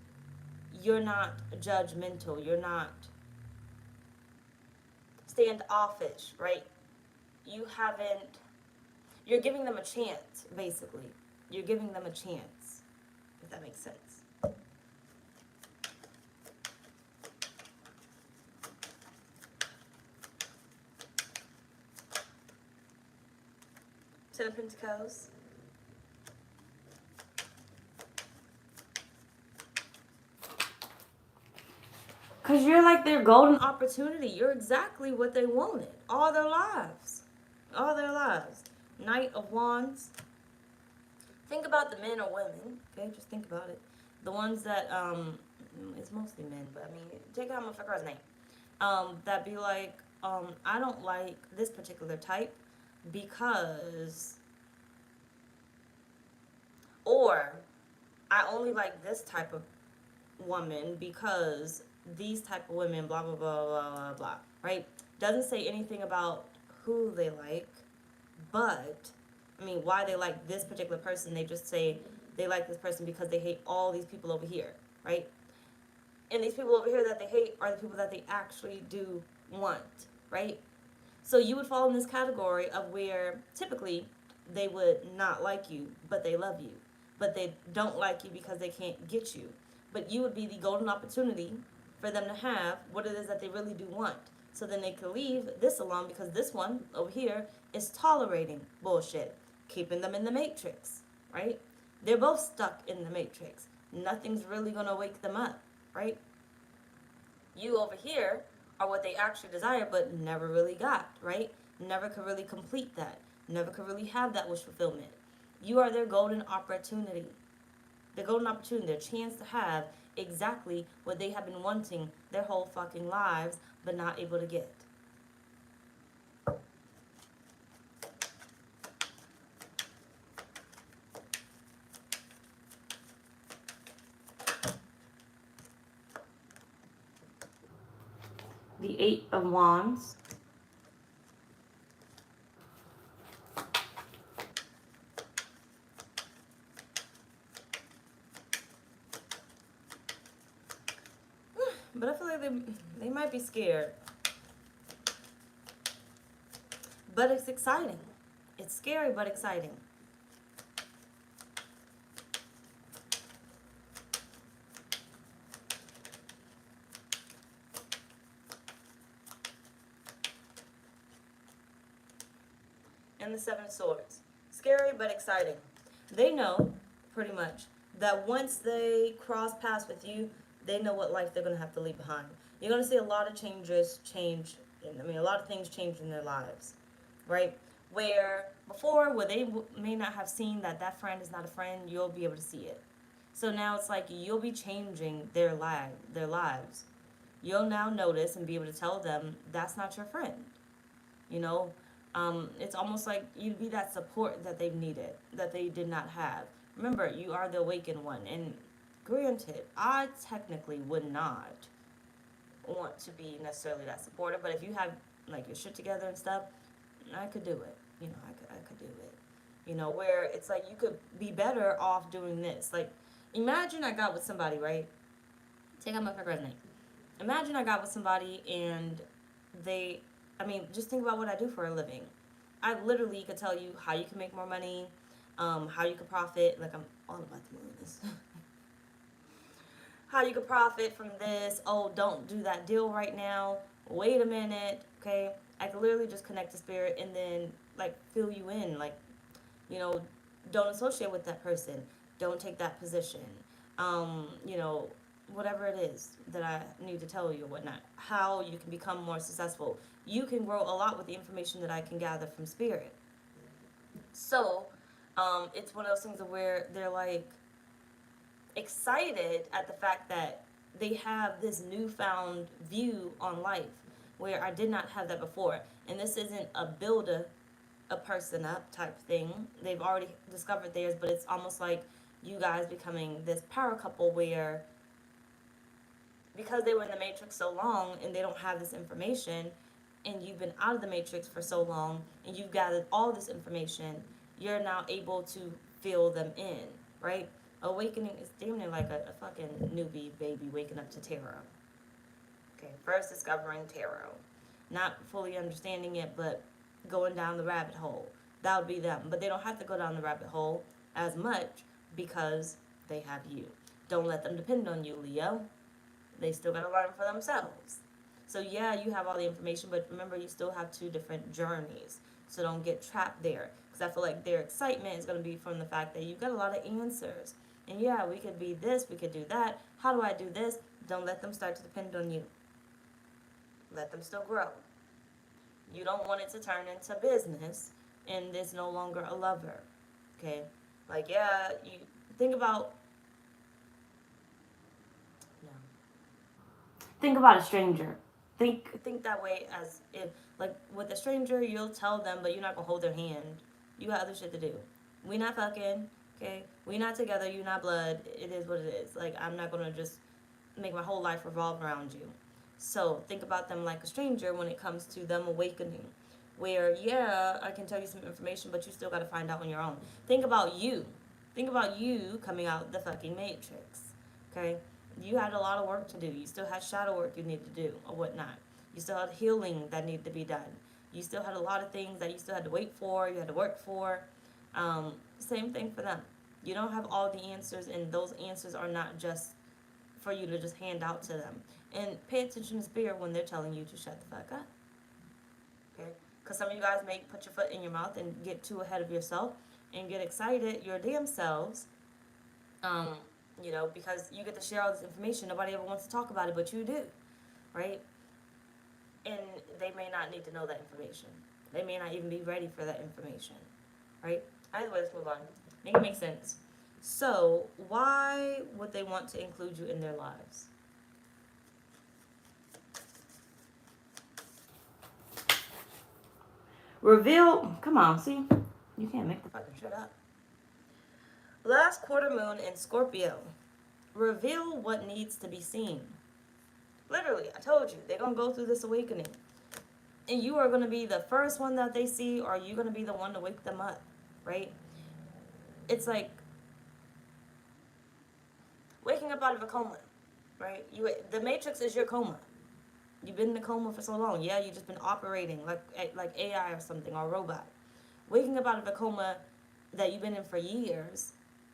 you're not judgmental, you're not standoffish, right? You're giving them a chance, basically. You're giving them a chance, if that makes sense. Ten of Pentacles. Because you're like their golden opportunity. You're exactly what they wanted all their lives. All their lives. Knight of Wands. Think about the men or women. Okay, just think about it. The ones that, it's mostly men, but I mean, take out my fucker's name. That be like, I don't like this particular type because, or I only like this type of woman because these type of women, blah, blah, blah, blah, blah, blah, right? Doesn't say anything about who they like, but, I mean, why they like this particular person. They just say they like this person because they hate all these people over here, right? And these people over here that they hate are the people that they actually do want, right? So you would fall in this category of where typically they would not like you, but they love you. But they don't like you because they can't get you. But you would be the golden opportunity for them to have what it is that they really do want. So then they can leave this alone because this one over here is tolerating bullshit, keeping them in the matrix, right? They're both stuck in the matrix. Nothing's really going to wake them up, right? You over here are what they actually desire but never really got, right? Never could really complete that. Never could really have that wish fulfillment. You are their golden opportunity. The golden opportunity, their chance to have exactly what they have been wanting their whole fucking lives but not able to get. The Eight of Wands. But I feel like they might be scared. But it's exciting. It's scary but exciting. And the Seven of Swords. Scary but exciting. They know, pretty much, that once they cross paths with you, they know what life they're going to have to leave behind. You're going to see a lot of a lot of things change in their lives, right? Where before, where they may not have seen that friend is not a friend, you'll be able to see it. So now it's like you'll be changing their lives. You'll now notice and be able to tell them that's not your friend. You know, it's almost like you'd be that support that they've needed, that they did not have. Remember, you are the awakened one. And granted, I technically would not want to be necessarily that supportive, but if you have like your shit together and stuff, I could do it. You know, I could do it. You know, where it's like you could be better off doing this. Like, imagine I got with somebody, right? Take out my resonate. Imagine I got with somebody and just think about what I do for a living. I literally could tell you how you can make more money, how you can profit. Like, I'm all about the this. How you can profit from this. Oh, don't do that deal right now. Wait a minute, okay? I could literally just connect to spirit and then, like, fill you in. Like, you know, don't associate with that person. Don't take that position. You know, whatever it is that I need to tell you or whatnot. How you can become more successful. You can grow a lot with the information that I can gather from spirit. So, it's one of those things where they're like excited at the fact that they have this newfound view on life where I did not have that before. And this isn't a build a person up type thing. They've already discovered theirs, but it's almost like you guys becoming this power couple where, because they were in the matrix so long and they don't have this information, and you've been out of the matrix for so long and you've gathered all this information, you're now able to fill them in, right? Awakening is damn near like a fucking newbie baby waking up to tarot. Okay, first discovering tarot. Not fully understanding it, but going down the rabbit hole. That would be them. But they don't have to go down the rabbit hole as much because they have you. Don't let them depend on you, Leo. They still got to learn for themselves. So yeah, you have all the information, but remember you still have two different journeys. So don't get trapped there. Because I feel like their excitement is going to be from the fact that you've got a lot of answers. And yeah, we could be this, we could do that. How do I do this? Don't let them start to depend on you. Let them still grow. You don't want it to turn into business and it's no longer a lover. Okay? Like, yeah, you think about... No. Think about a stranger. Think that way, as if, like, with a stranger, you'll tell them, but you're not going to hold their hand. You got other shit to do. We not fucking, okay? We not together, you not blood. It is what it is. Like, I'm not going to just make my whole life revolve around you. So think about them like a stranger when it comes to them awakening. Where, yeah, I can tell you some information, but you still got to find out on your own. Think about you. Think about you coming out the fucking matrix, okay? You had a lot of work to do. You still had shadow work you needed to do or whatnot. You still had healing that needed to be done. You still had a lot of things that you still had to wait for, you had to work for. Same thing for them. You don't have all the answers, and those answers are not just for you to just hand out to them. And pay attention to spirit when they're telling you to shut the fuck up. Okay? Because some of you guys may put your foot in your mouth and get too ahead of yourself and get excited your damn selves. Um, because you get to share all this information. Nobody ever wants to talk about it, but you do, right? And they may not need to know that information. They may not even be ready for that information, right? Either way, let's move on. Make it make sense. So, why would they want to include you in their lives? Reveal. Come on, see? You can't make the fucking shit up. Last quarter moon in Scorpio. Reveal what needs to be seen. Literally, I told you, they're going to go through this awakening. And you are going to be the first one that they see, or you're going to be the one to wake them up, right? It's like waking up out of a coma, right? The Matrix is your coma. You've been in a coma for so long. Yeah, you've just been operating like AI or something, or a robot. Waking up out of a coma that you've been in for years,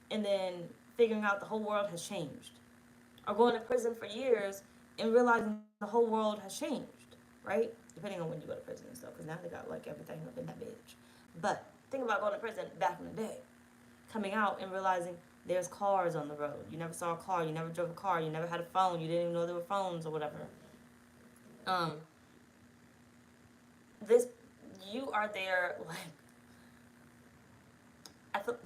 and then figuring out the whole world has changed. Or going to prison for years and realizing the whole world has changed, right? Depending on when you go to prison and stuff, because now they got like everything up in that bitch. But think about going to prison back in the day. Coming out and realizing there's cars on the road. You never saw a car, you never drove a car, you never had a phone, you didn't even know there were phones or whatever. This, you are there, like, I feel,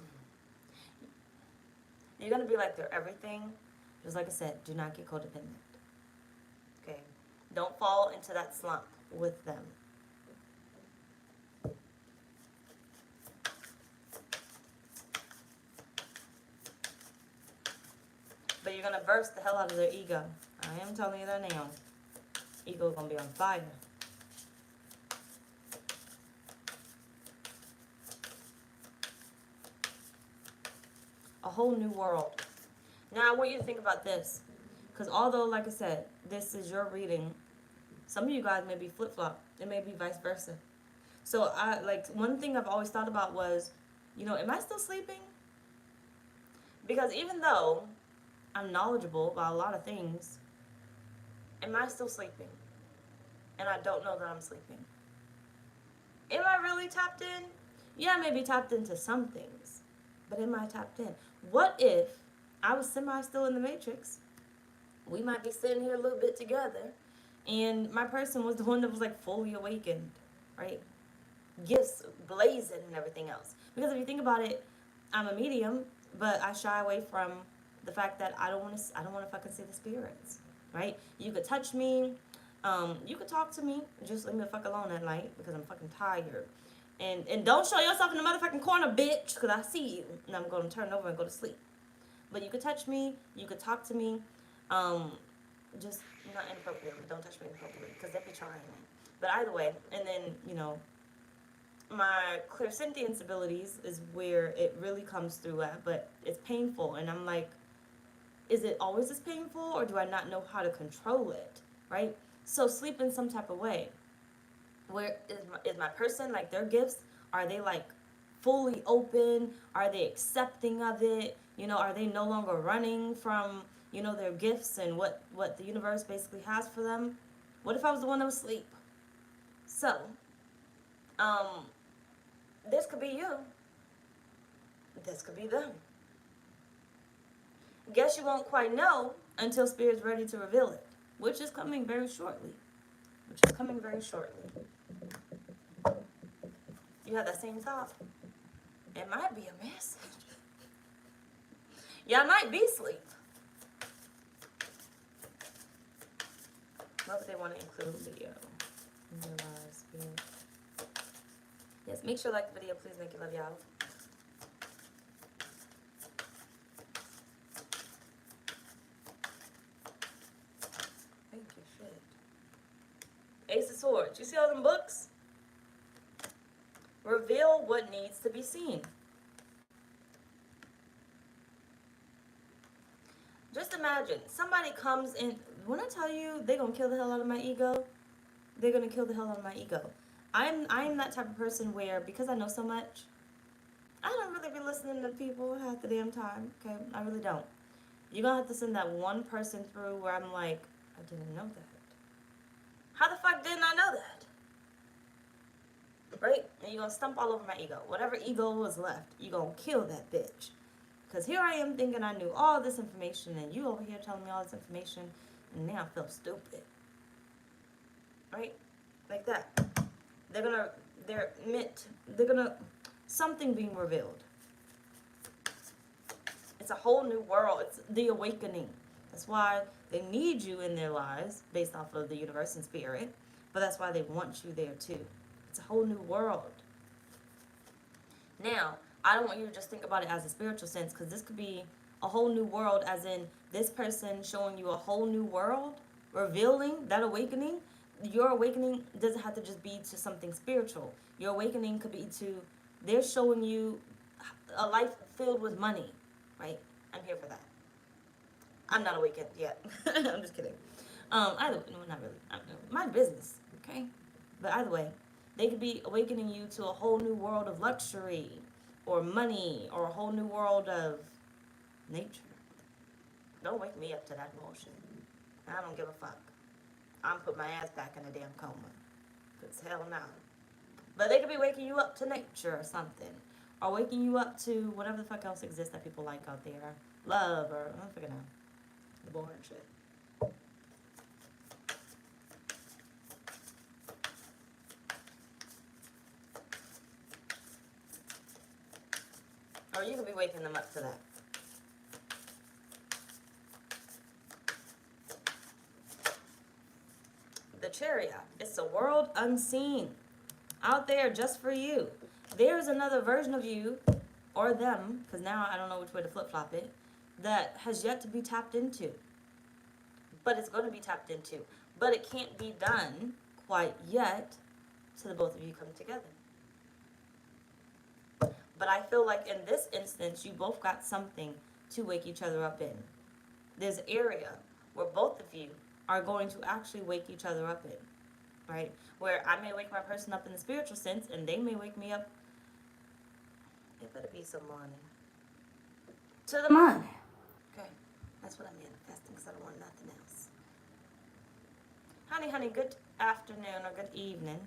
you're going to be like they're everything. Just like I said, do not get codependent. Okay? Don't fall into that slump with them. But you're going to burst the hell out of their ego. I am telling you that now. Ego's going to be on fire. A whole new world. Now, I want you to think about this. Because although, like I said, this is your reading, some of you guys may be flip-flop. It may be vice versa. So, one thing I've always thought about was, am I still sleeping? Because even though I'm knowledgeable about a lot of things, am I still sleeping? And I don't know that I'm sleeping. Am I really tapped in? Yeah, I may be tapped into some things. But am I tapped in? What if I was still in the Matrix? We might be sitting here a little bit together, and my person was the one that was like fully awakened, right? Gifts blazing and everything else. Because if you think about it, I'm a medium, but I shy away from the fact that I don't want to fucking see the spirits, right? You could touch me, you could talk to me, just leave me the fuck alone at night because I'm fucking tired. And don't show yourself in the motherfucking corner, bitch, because I see you. And I'm going to turn over and go to sleep. But you could touch me. You could talk to me. Just not inappropriately. Don't touch me inappropriately, because they'd be trying. But either way, and then, my clairsentience abilities is where it really comes through at. But it's painful. And I'm like, is it always this painful, or do I not know how to control it, right? So sleep in some type of way. Where is my person, like their gifts, are they like fully open? Are they accepting of it? Are they no longer running from, their gifts and what the universe basically has for them? What if I was the one that was asleep? So, this could be you. This could be them. Guess you won't quite know until Spirit's ready to reveal it, which is coming very shortly. You have that same thought. It might be a message. Y'all might be asleep. What would they want to include video in their lives? Yes, make sure to like the video. Please make it love y'all. Thank you, shit. Ace of Swords. You see all them books? Reveal what needs to be seen. Just imagine, somebody comes in. When I tell you they're going to kill the hell out of my ego, they're going to kill the hell out of my ego. I'm that type of person where, because I know so much, I don't really be listening to people half the damn time, okay? I really don't. You're going to have to send that one person through where I'm like, I didn't know that. How the fuck didn't I know that? Right? And you're gonna stump all over my ego. Whatever ego was left, you're gonna kill that bitch. Because here I am thinking I knew all this information, and you over here telling me all this information, and now I feel stupid. Right? Like that. Something being revealed. It's a whole new world. It's the awakening. That's why they need you in their lives, based off of the universe and spirit. But that's why they want you there too. It's a whole new world. Now, I don't want you to just think about it as a spiritual sense, because this could be a whole new world, as in this person showing you a whole new world, revealing that awakening. Your awakening doesn't have to just be to something spiritual. Your awakening could be to, they're showing you a life filled with money, right? I'm here for that. I'm not awakened yet. I'm just kidding. Either way, no, not really. My business, okay? But either way, they could be awakening you to a whole new world of luxury or money or a whole new world of nature. Don't wake me up to that bullshit. I don't give a fuck. I'm put my ass back in a damn coma. Because hell no. But they could be waking you up to nature or something. Or waking you up to whatever the fuck else exists that people like out there. Love or, I don't fucking know. The boring shit. Or you could be waking them up to that. The Chariot. It's a world unseen. Out there just for you. There's another version of you, or them, because now I don't know which way to flip-flop it, that has yet to be tapped into. But it's going to be tapped into. But it can't be done quite yet till the both of you come together. But I feel like in this instance, you both got something to wake each other up in. There's an area where both of you are going to actually wake each other up in, right? Where I may wake my person up in the spiritual sense, and they may wake me up. It better be some money. To the money. Okay, that's what I'm manifesting, because I don't want nothing else. Honey, good afternoon or good evening.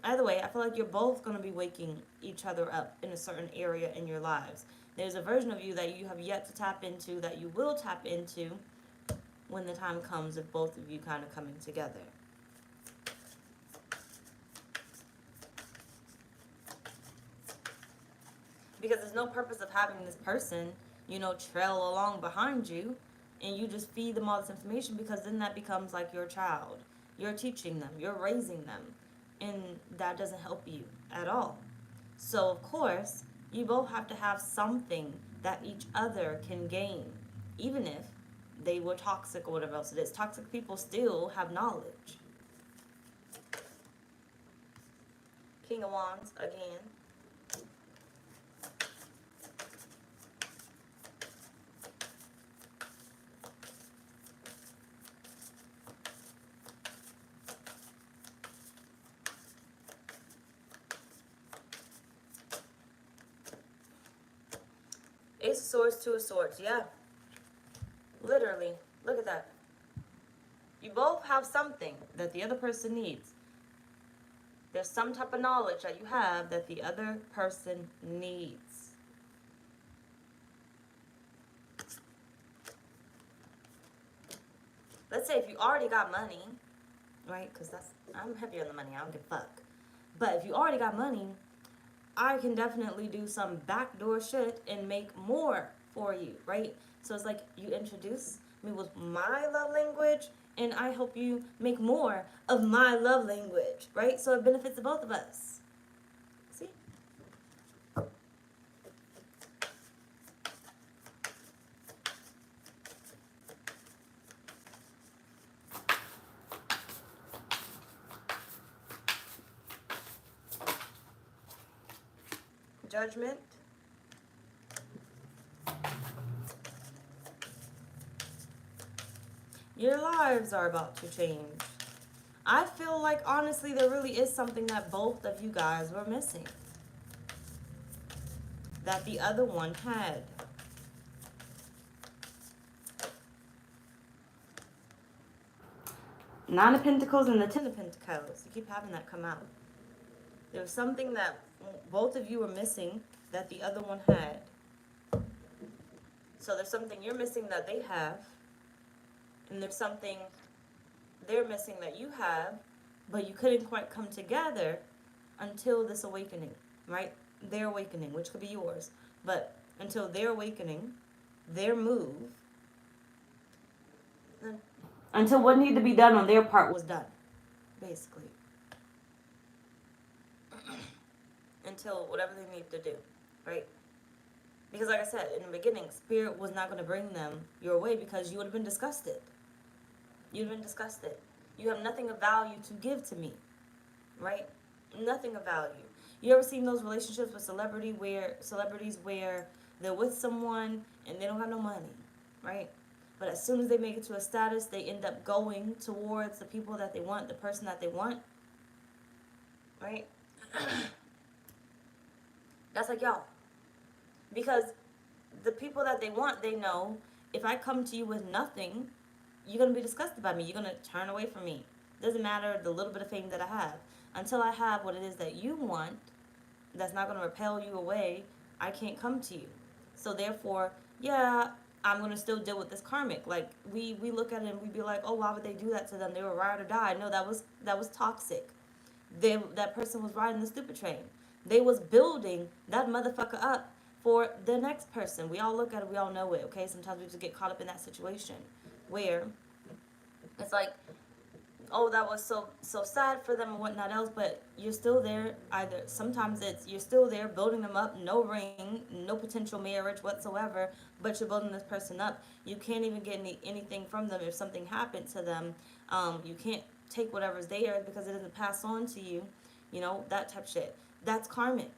Either way, I feel like you're both going to be waking each other up in a certain area in your lives. There's a version of you that you have yet to tap into, that you will tap into when the time comes of both of you kind of coming together. Because there's no purpose of having this person, trail along behind you, and you just feed them all this information, because then that becomes like your child. You're teaching them, you're raising them, and that doesn't help you at all. So, of course, you both have to have something that each other can gain, even if they were toxic or whatever else it is. Toxic people still have knowledge. King of Wands again. Ace of Swords, Two of Swords, yeah. Literally, look at that. You both have something that the other person needs. There's some type of knowledge that you have that the other person needs. Let's say if you already got money, right? Because I'm heavy on the money, I don't give a fuck. But if you already got money, I can definitely do some backdoor shit and make more for you, right? So it's like you introduce me with my love language, and I help you make more of my love language, right? So it benefits the both of us. See? Judgment. Your lives are about to change. I feel like, honestly, there really is something that both of you guys were missing, that the other one had. Nine of Pentacles and the Ten of Pentacles. You keep having that come out. There was something that both of you were missing that the other one had. So there's something you're missing that they have. And there's something they're missing that you have. But you couldn't quite come together until this awakening, right? Their awakening, which could be yours. But until their awakening, their move, until what needed to be done on their part was done, basically. Until whatever they need to do, right? Because like I said, in the beginning, Spirit was not going to bring them your way because you would have been disgusted. You'd have been disgusted. You have nothing of value to give to me, right? Nothing of value. You ever seen those relationships with celebrities where they're with someone and they don't have no money, right? But as soon as they make it to a status, they end up going towards the people that they want, the person that they want, right? That's like y'all. Because the people that they want, they know, if I come to you with nothing, you're going to be disgusted by me. You're going to turn away from me. Doesn't matter the little bit of fame that I have. Until I have what it is that you want, that's not going to repel you away, I can't come to you. So therefore, yeah, I'm going to still deal with this karmic. Like, we look at it and we be like, oh, why would they do that to them? They were ride or die. No, that was toxic. That person was riding the stupid train. They was building that motherfucker up for the next person. We all look at it, we all know it, okay? Sometimes we just get caught up in that situation where it's like, oh, that was so sad for them and whatnot else, but you're still there. Either sometimes it's you're still there building them up, no ring, no potential marriage whatsoever, but you're building this person up. You can't even get anything from them if something happened to them. You can't take whatever's there because it doesn't pass on to you, that type of shit. That's karmic.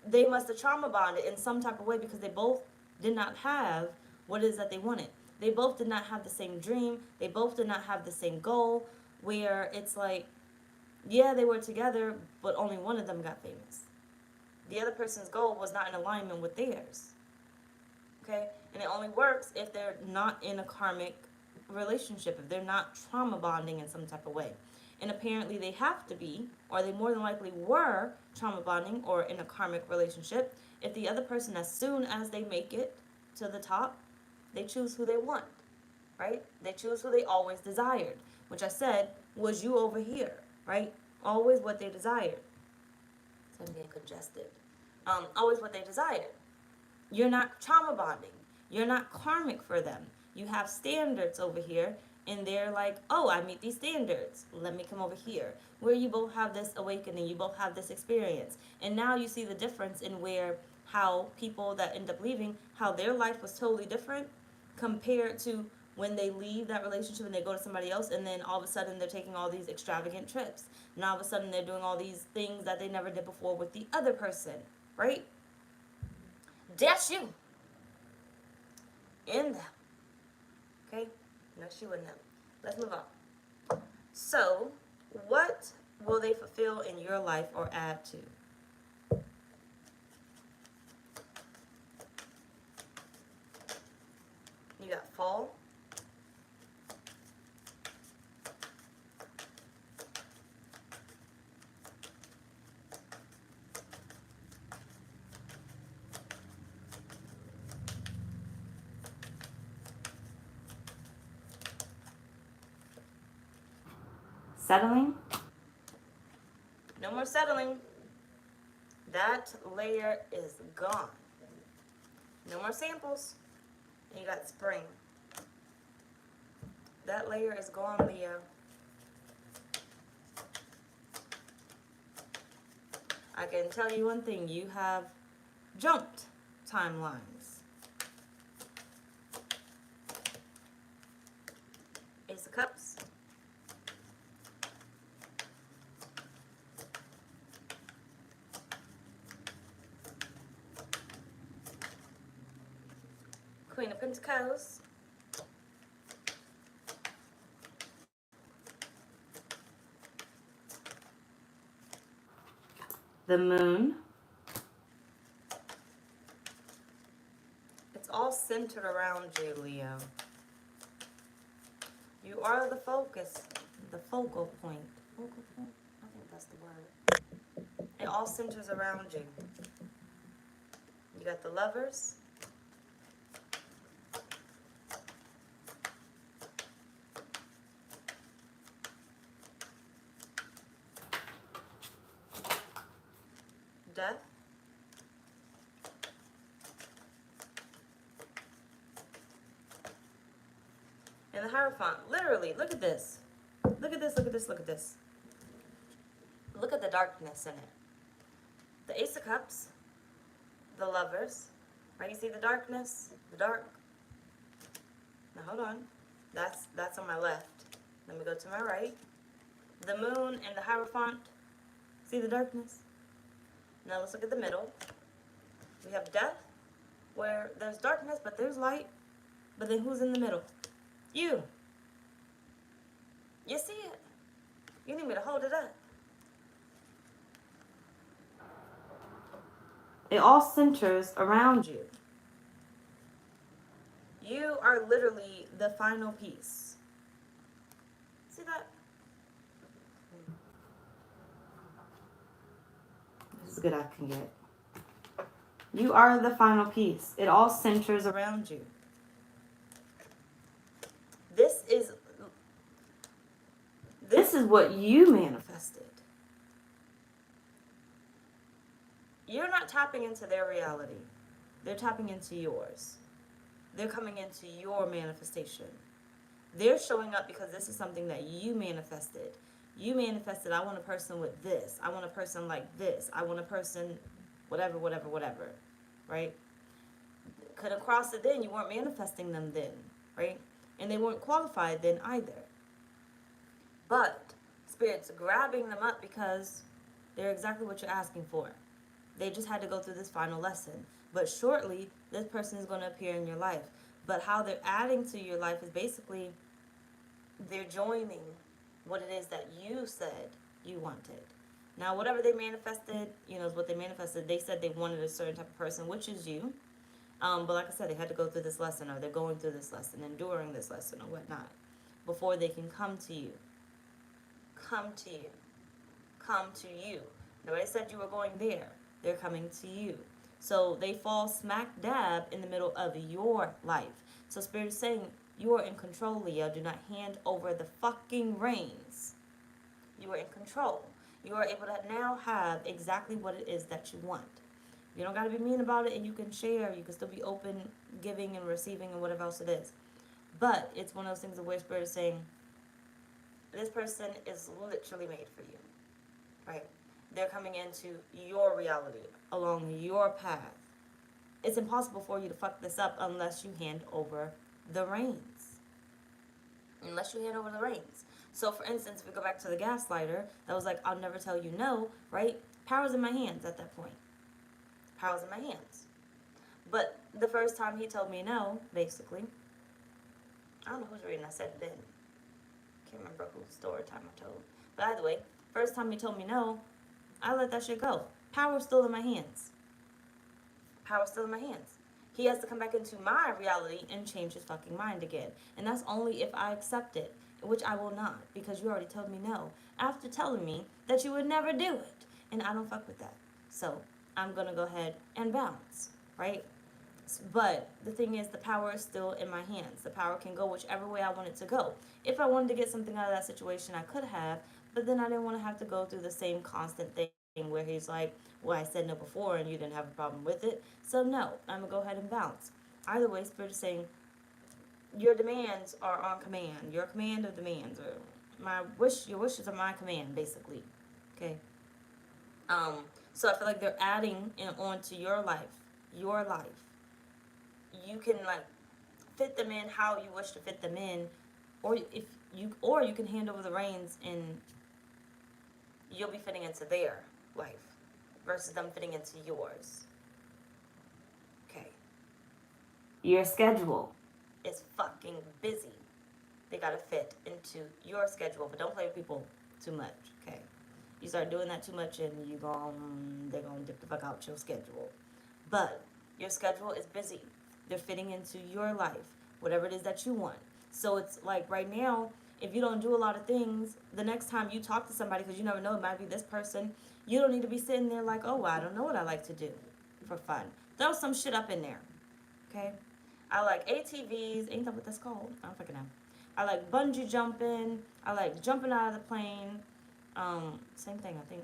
They must have trauma bonded in some type of way because they both did not have what it is that they wanted. They both did not have the same dream. They both did not have the same goal, where it's like, yeah, they were together, but only one of them got famous. The other person's goal was not in alignment with theirs. Okay? And it only works if they're not in a karmic relationship, if they're not trauma bonding in some type of way. And apparently they have to be, or they more than likely were trauma bonding or in a karmic relationship, if the other person, as soon as they make it to the top, they choose who they want, right? They choose who they always desired, which I said was you over here, right? Always what they desired. So I'm getting congested. Always what they desired. You're not trauma bonding. You're not karmic for them. You have standards over here, and they're like, oh, I meet these standards. Let me come over here. Where you both have this awakening, you both have this experience. And now you see the difference in how people that end up leaving, how their life was totally different compared to when they leave that relationship and they go to somebody else, and then all of a sudden they're taking all these extravagant trips. And all of a sudden they're doing all these things that they never did before with the other person, right? That's you. In them. Okay? That's you in them. Let's move on. So, what will they fulfill in your life or add to? You got fall. Settling. No more settling. That layer is gone. No more samples. And you got spring. That layer is gone, Leo. I can tell you one thing. You have jumped timelines. Ace of Cups. Queen of Pentacles. The Moon. It's all centered around you, Leo. You are the focus. the focal point. Focal point? I think that's the word. It all centers around you. You got the Lovers. Death. And the Hierophant. Literally, look at this. Look at this, look at this, look at this. Look at the darkness in it. The Ace of Cups, the Lovers, right? You see the darkness, the dark. Now hold on, that's on my left. Let me go to my right. The Moon and the Hierophant. See the darkness? Now let's look at the middle. We have Death, where there's darkness, but there's light. But then who's in the middle? You. You see it? You need me to hold it up. It all centers around you. You are literally the final piece. See that? This is good I can get. You are the final piece. It all centers around you. This is what you manifested. You're not tapping into their reality. They're tapping into yours. They're coming into your manifestation. They're showing up because this is something that you manifested. You manifested, I want a person with this. I want a person like this. I want a person, whatever, whatever, whatever. Right? Could have crossed it then. You weren't manifesting them then. Right? And they weren't qualified then either. But Spirit's grabbing them up because they're exactly what you're asking for. They just had to go through this final lesson. But shortly, this person is going to appear in your life. But how they're adding to your life is basically they're joining what it is that you said you wanted. Now, whatever they manifested, is what they manifested. They said they wanted a certain type of person, which is you. But like I said, they had to go through this lesson, or they're going through this lesson, enduring this lesson, or whatnot, before they can come to you. Come to you. Come to you. Nobody said you were going there. They're coming to you. So they fall smack dab in the middle of your life. So Spirit is saying, you are in control, Leo. Do not hand over the fucking reins. You are in control. You are able to now have exactly what it is that you want. You don't got to be mean about it, and you can share. You can still be open, giving and receiving and whatever else it is. But it's one of those things where Spirit is saying, this person is literally made for you. Right? They're coming into your reality, along your path. It's impossible for you to fuck this up unless you hand over the reins. Unless you hand over the reins. So, for instance, if we go back to the gaslighter, that was like, I'll never tell you no, right? Power's in my hands at that point. Power's in my hands. But the first time he told me no, basically, I don't know who's reading, I said it then. Can't remember whose story time I told. But either way, first time he told me no, I let that shit go. Power's still in my hands. Power's still in my hands. He has to come back into my reality and change his fucking mind again. And that's only if I accept it, which I will not, because you already told me no, after telling me that you would never do it. And I don't fuck with that. So I'm going to go ahead and bounce, right? But the thing is, the power is still in my hands. The power can go whichever way I want it to go. If I wanted to get something out of that situation, I could have, but then I didn't want to have to go through the same constant thing where he's like, well, I said no before and you didn't have a problem with it. So no, I'm going to go ahead and bounce. Either way, Spirit is saying, your demands are on command. Your command of demands, or your wishes are my command, basically. Okay? So I feel like they're adding onto your life. Your life. You can fit them in how you wish to fit them in, or you can hand over the reins and you'll be fitting into their life versus them fitting into yours. Okay. Your schedule is fucking busy. They gotta fit into your schedule, but don't play with people too much. Okay. You start doing that too much and they're gonna dip the fuck out your schedule. But your schedule is busy. They're fitting into your life, whatever it is that you want. So it's like right now, if you don't do a lot of things, the next time you talk to somebody, because you never know, it might be this person, you don't need to be sitting there like, oh, I don't know what I like to do for fun. Throw some shit up in there, okay? I like ATVs. Ain't that what that's called? I don't fucking know. I like bungee jumping. I like jumping out of the plane. Same thing, I think.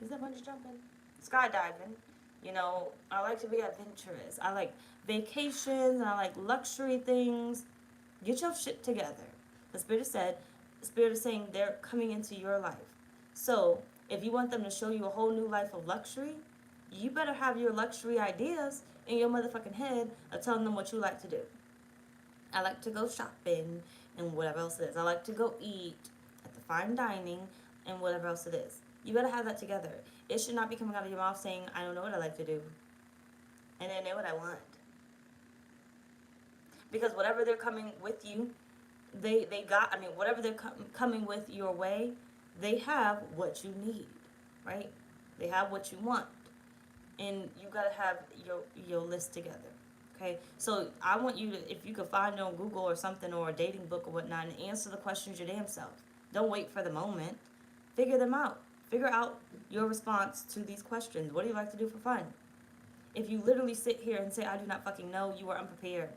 Is that bungee jumping? Skydiving. You know, I like to be adventurous. I like vacations and I like luxury things. Get your shit together. The Spirit is saying they're coming into your life. So, if you want them to show you a whole new life of luxury, you better have your luxury ideas in your motherfucking head of telling them what you like to do. I like to go shopping and whatever else it is. I like to go eat at the fine dining and whatever else it is. You better have that together. It should not be coming out of your mouth saying, I don't know what I like to do. And I know what I want. Because whatever they're coming with you, whatever they're coming with your way, they have what you need, right? They have what you want. And you gotta have your list together. Okay, so I want you to, if you could find it on Google or something, or a dating book or whatnot, and answer the questions your damn self. Don't wait for the moment. Figure them out. Figure out your response to these questions. What do you like to do for fun? If you literally sit here and say, I do not fucking know, you are unprepared.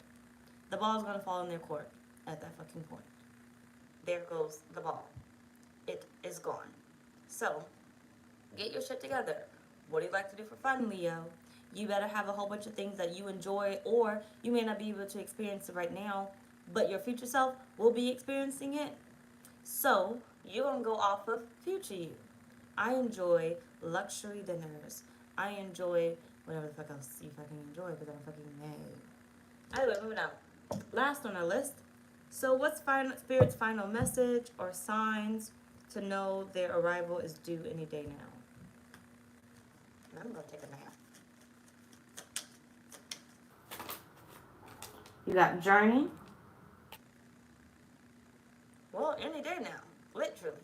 The ball's gonna fall in their court at that fucking point. There goes the ball. It is gone. So, get your shit together. What do you like to do for fun, Leo? You better have a whole bunch of things that you enjoy, or you may not be able to experience it right now, but your future self will be experiencing it. So, you're going to go off of future you. I enjoy luxury dinners. I enjoy whatever the fuck else you fucking enjoy, because I'm fucking mad. Anyway, moving on. Last on our list. So, what's Spirit's final message or signs to know their arrival is due any day now? I'm going to take a nap. You got journey. Well, any day now. Literally.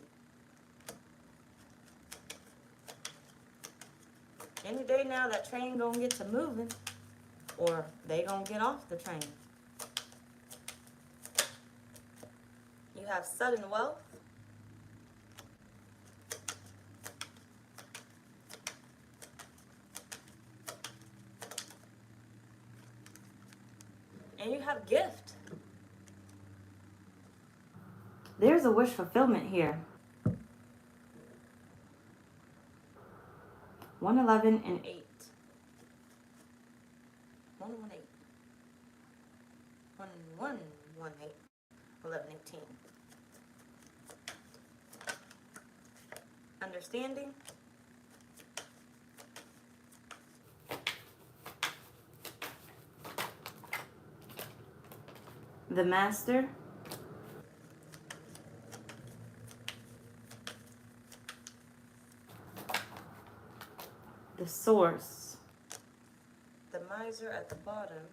Any day now, that train gonna get to moving. Or they gonna get off the train. You have sudden wealth. And you have gift. There's a wish fulfillment here. 111 and 8. 118. 1118. 1118. Understanding. The Master. The Source. The Miser at the bottom.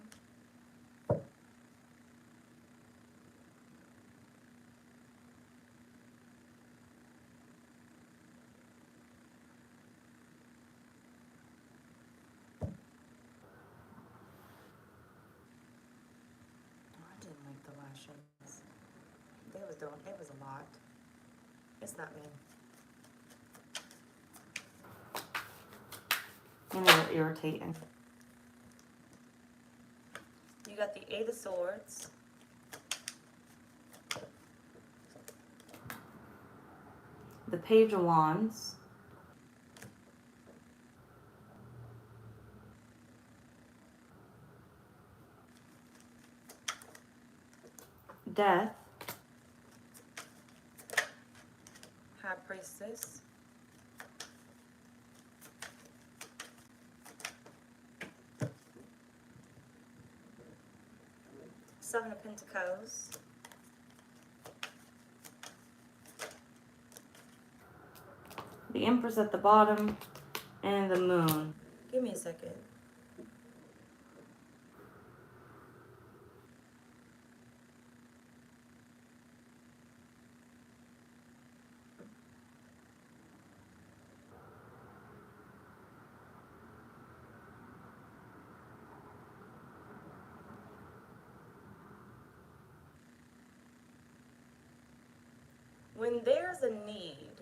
It was a lot. It's not me. And they're irritating. You got the Eight of Swords. The Page of Wands. Death. High Priestess. Seven of Pentacles. The Empress at the bottom. And the Moon. Give me a second. When there's a need,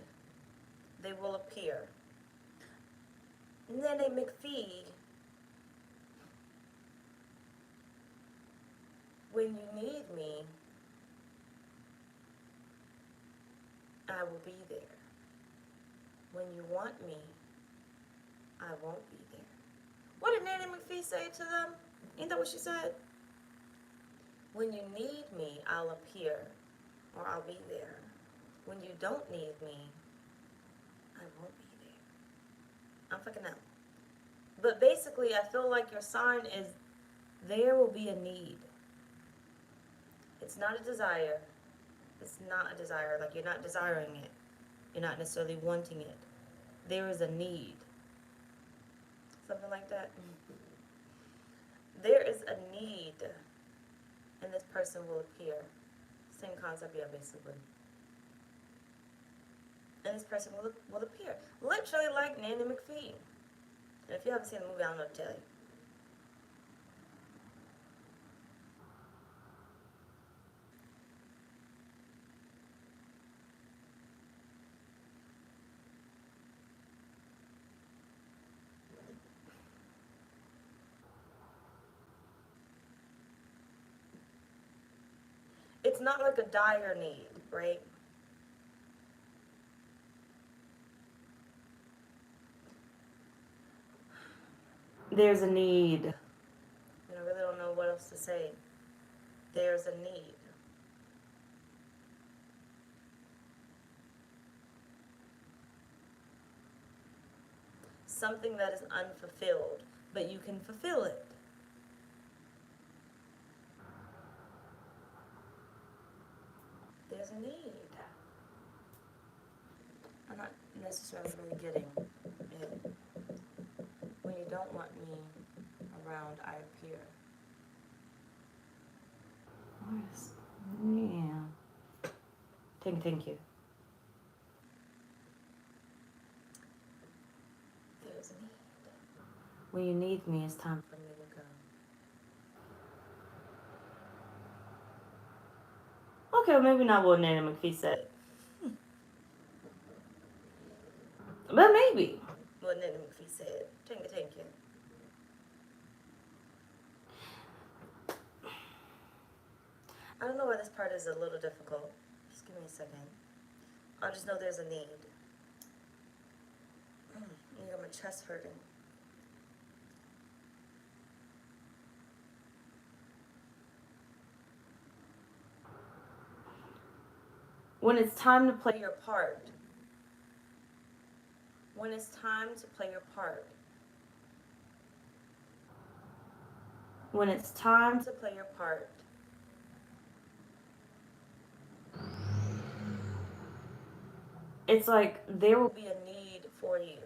they will appear. Nene McPhee, when you need me, I will be there. When you want me, I won't be there. What did Nanny McPhee say to them? Ain't that what she said? When you need me, I'll appear, or I'll be there. When you don't need me, I won't be there. I'm fucking out. But basically, I feel like your sign is, there will be a need. It's not a desire. It's not a desire. Like, you're not desiring it. You're not necessarily wanting it. There is a need. Something like that. There is a need, and this person will appear. Same concept, yeah, basically. And this person will appear. Literally like Nanny McPhee. And if you haven't seen the movie, I don't know what to tell you. It's not like a dire need, right? There's a need. And I really don't know what else to say. There's a need. Something that is unfulfilled, but you can fulfill it. There's a need. I'm not necessarily really getting it. When you don't want me around, I appear. Yeah. Thank you. There's a need. When you need me, it's time for me to go. Okay, well, maybe not what Nanny McPhee said. But maybe what Nanny McPhee said. Thank you. I don't know why this part is a little difficult. Just give me a second. I just know there's a need. You got my chest hurting. When it's time to play your part. When it's time to play your part. When it's time to play your part. It's like there will be a need for you.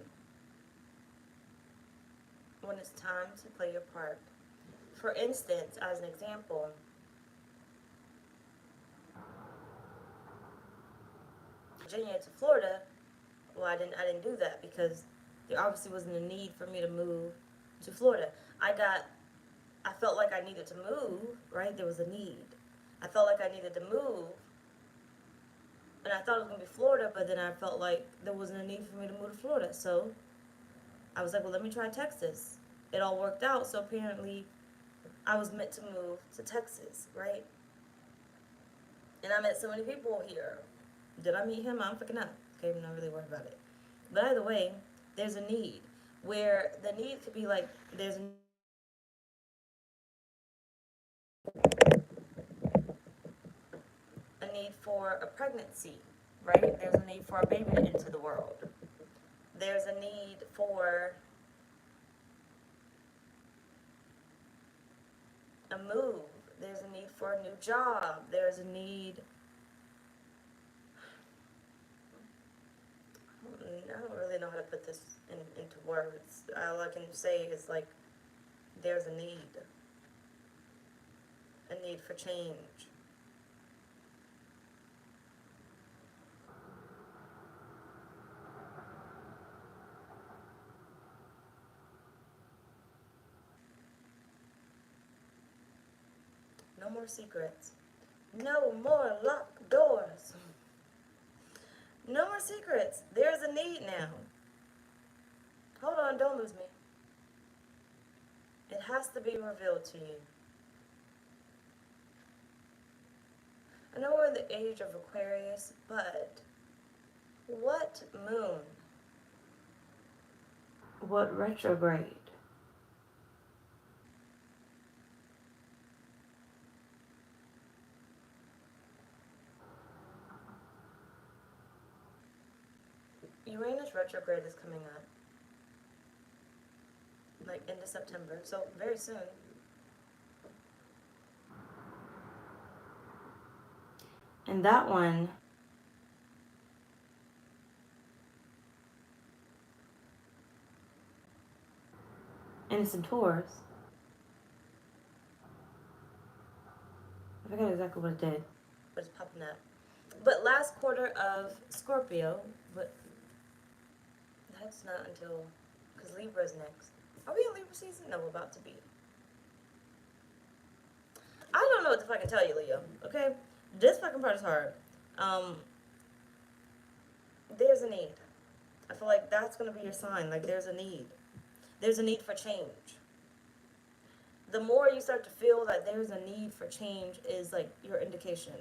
When it's time to play your part. For instance, as an example, Virginia to Florida, well, I didn't do that because there obviously wasn't a need for me to move to Florida. I felt like I needed to move, right? There was a need. I felt like I needed to move, and I thought it was going to be Florida, but then I felt like there wasn't a need for me to move to Florida. So I was like, well, let me try Texas. It all worked out, so apparently I was meant to move to Texas, right? And I met so many people here. Did I meet him? I'm freaking out. Okay, I'm not really worried about it. But either way, there's a need. Where the need could be like, there's a need for a pregnancy, right? There's a need for a baby to enter the world. There's a need for a move. There's a need for a new job. There's a need. I don't really know how to put this into words. All I can say is like, there's a need for change. No more secrets. No more locked doors. No more secrets. There's a need now. Hold on, don't lose me. It has to be revealed to you. I know we're in the age of Aquarius, but what moon? What retrograde? Uranus retrograde is coming up. Like into September, so very soon. And that one and it's in Taurus. I forgot exactly what it did, but it's popping up. But last quarter of Scorpio, but that's not until, because Libra's next. Are we in Libra season? No, we're about to be. I don't know what to fucking tell you, Leo. Okay, this fucking part is hard. There's a need. I feel like that's gonna be your sign. Like there's a need. There's a need for change. The more you start to feel that there's a need for change is like your indication.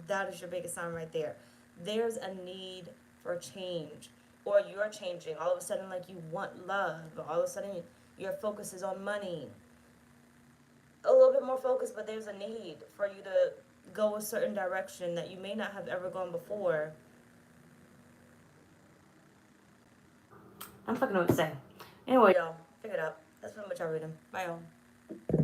That is your biggest sign right there. There's a need for change. Or you're changing. All of a sudden, like you want love. All of a sudden, your focus is on money. A little bit more focus, but there's a need for you to go a certain direction that you may not have ever gone before. I'm fucking know what to say. Anyway, y'all, figure it out. That's pretty much our reading. Bye, y'all.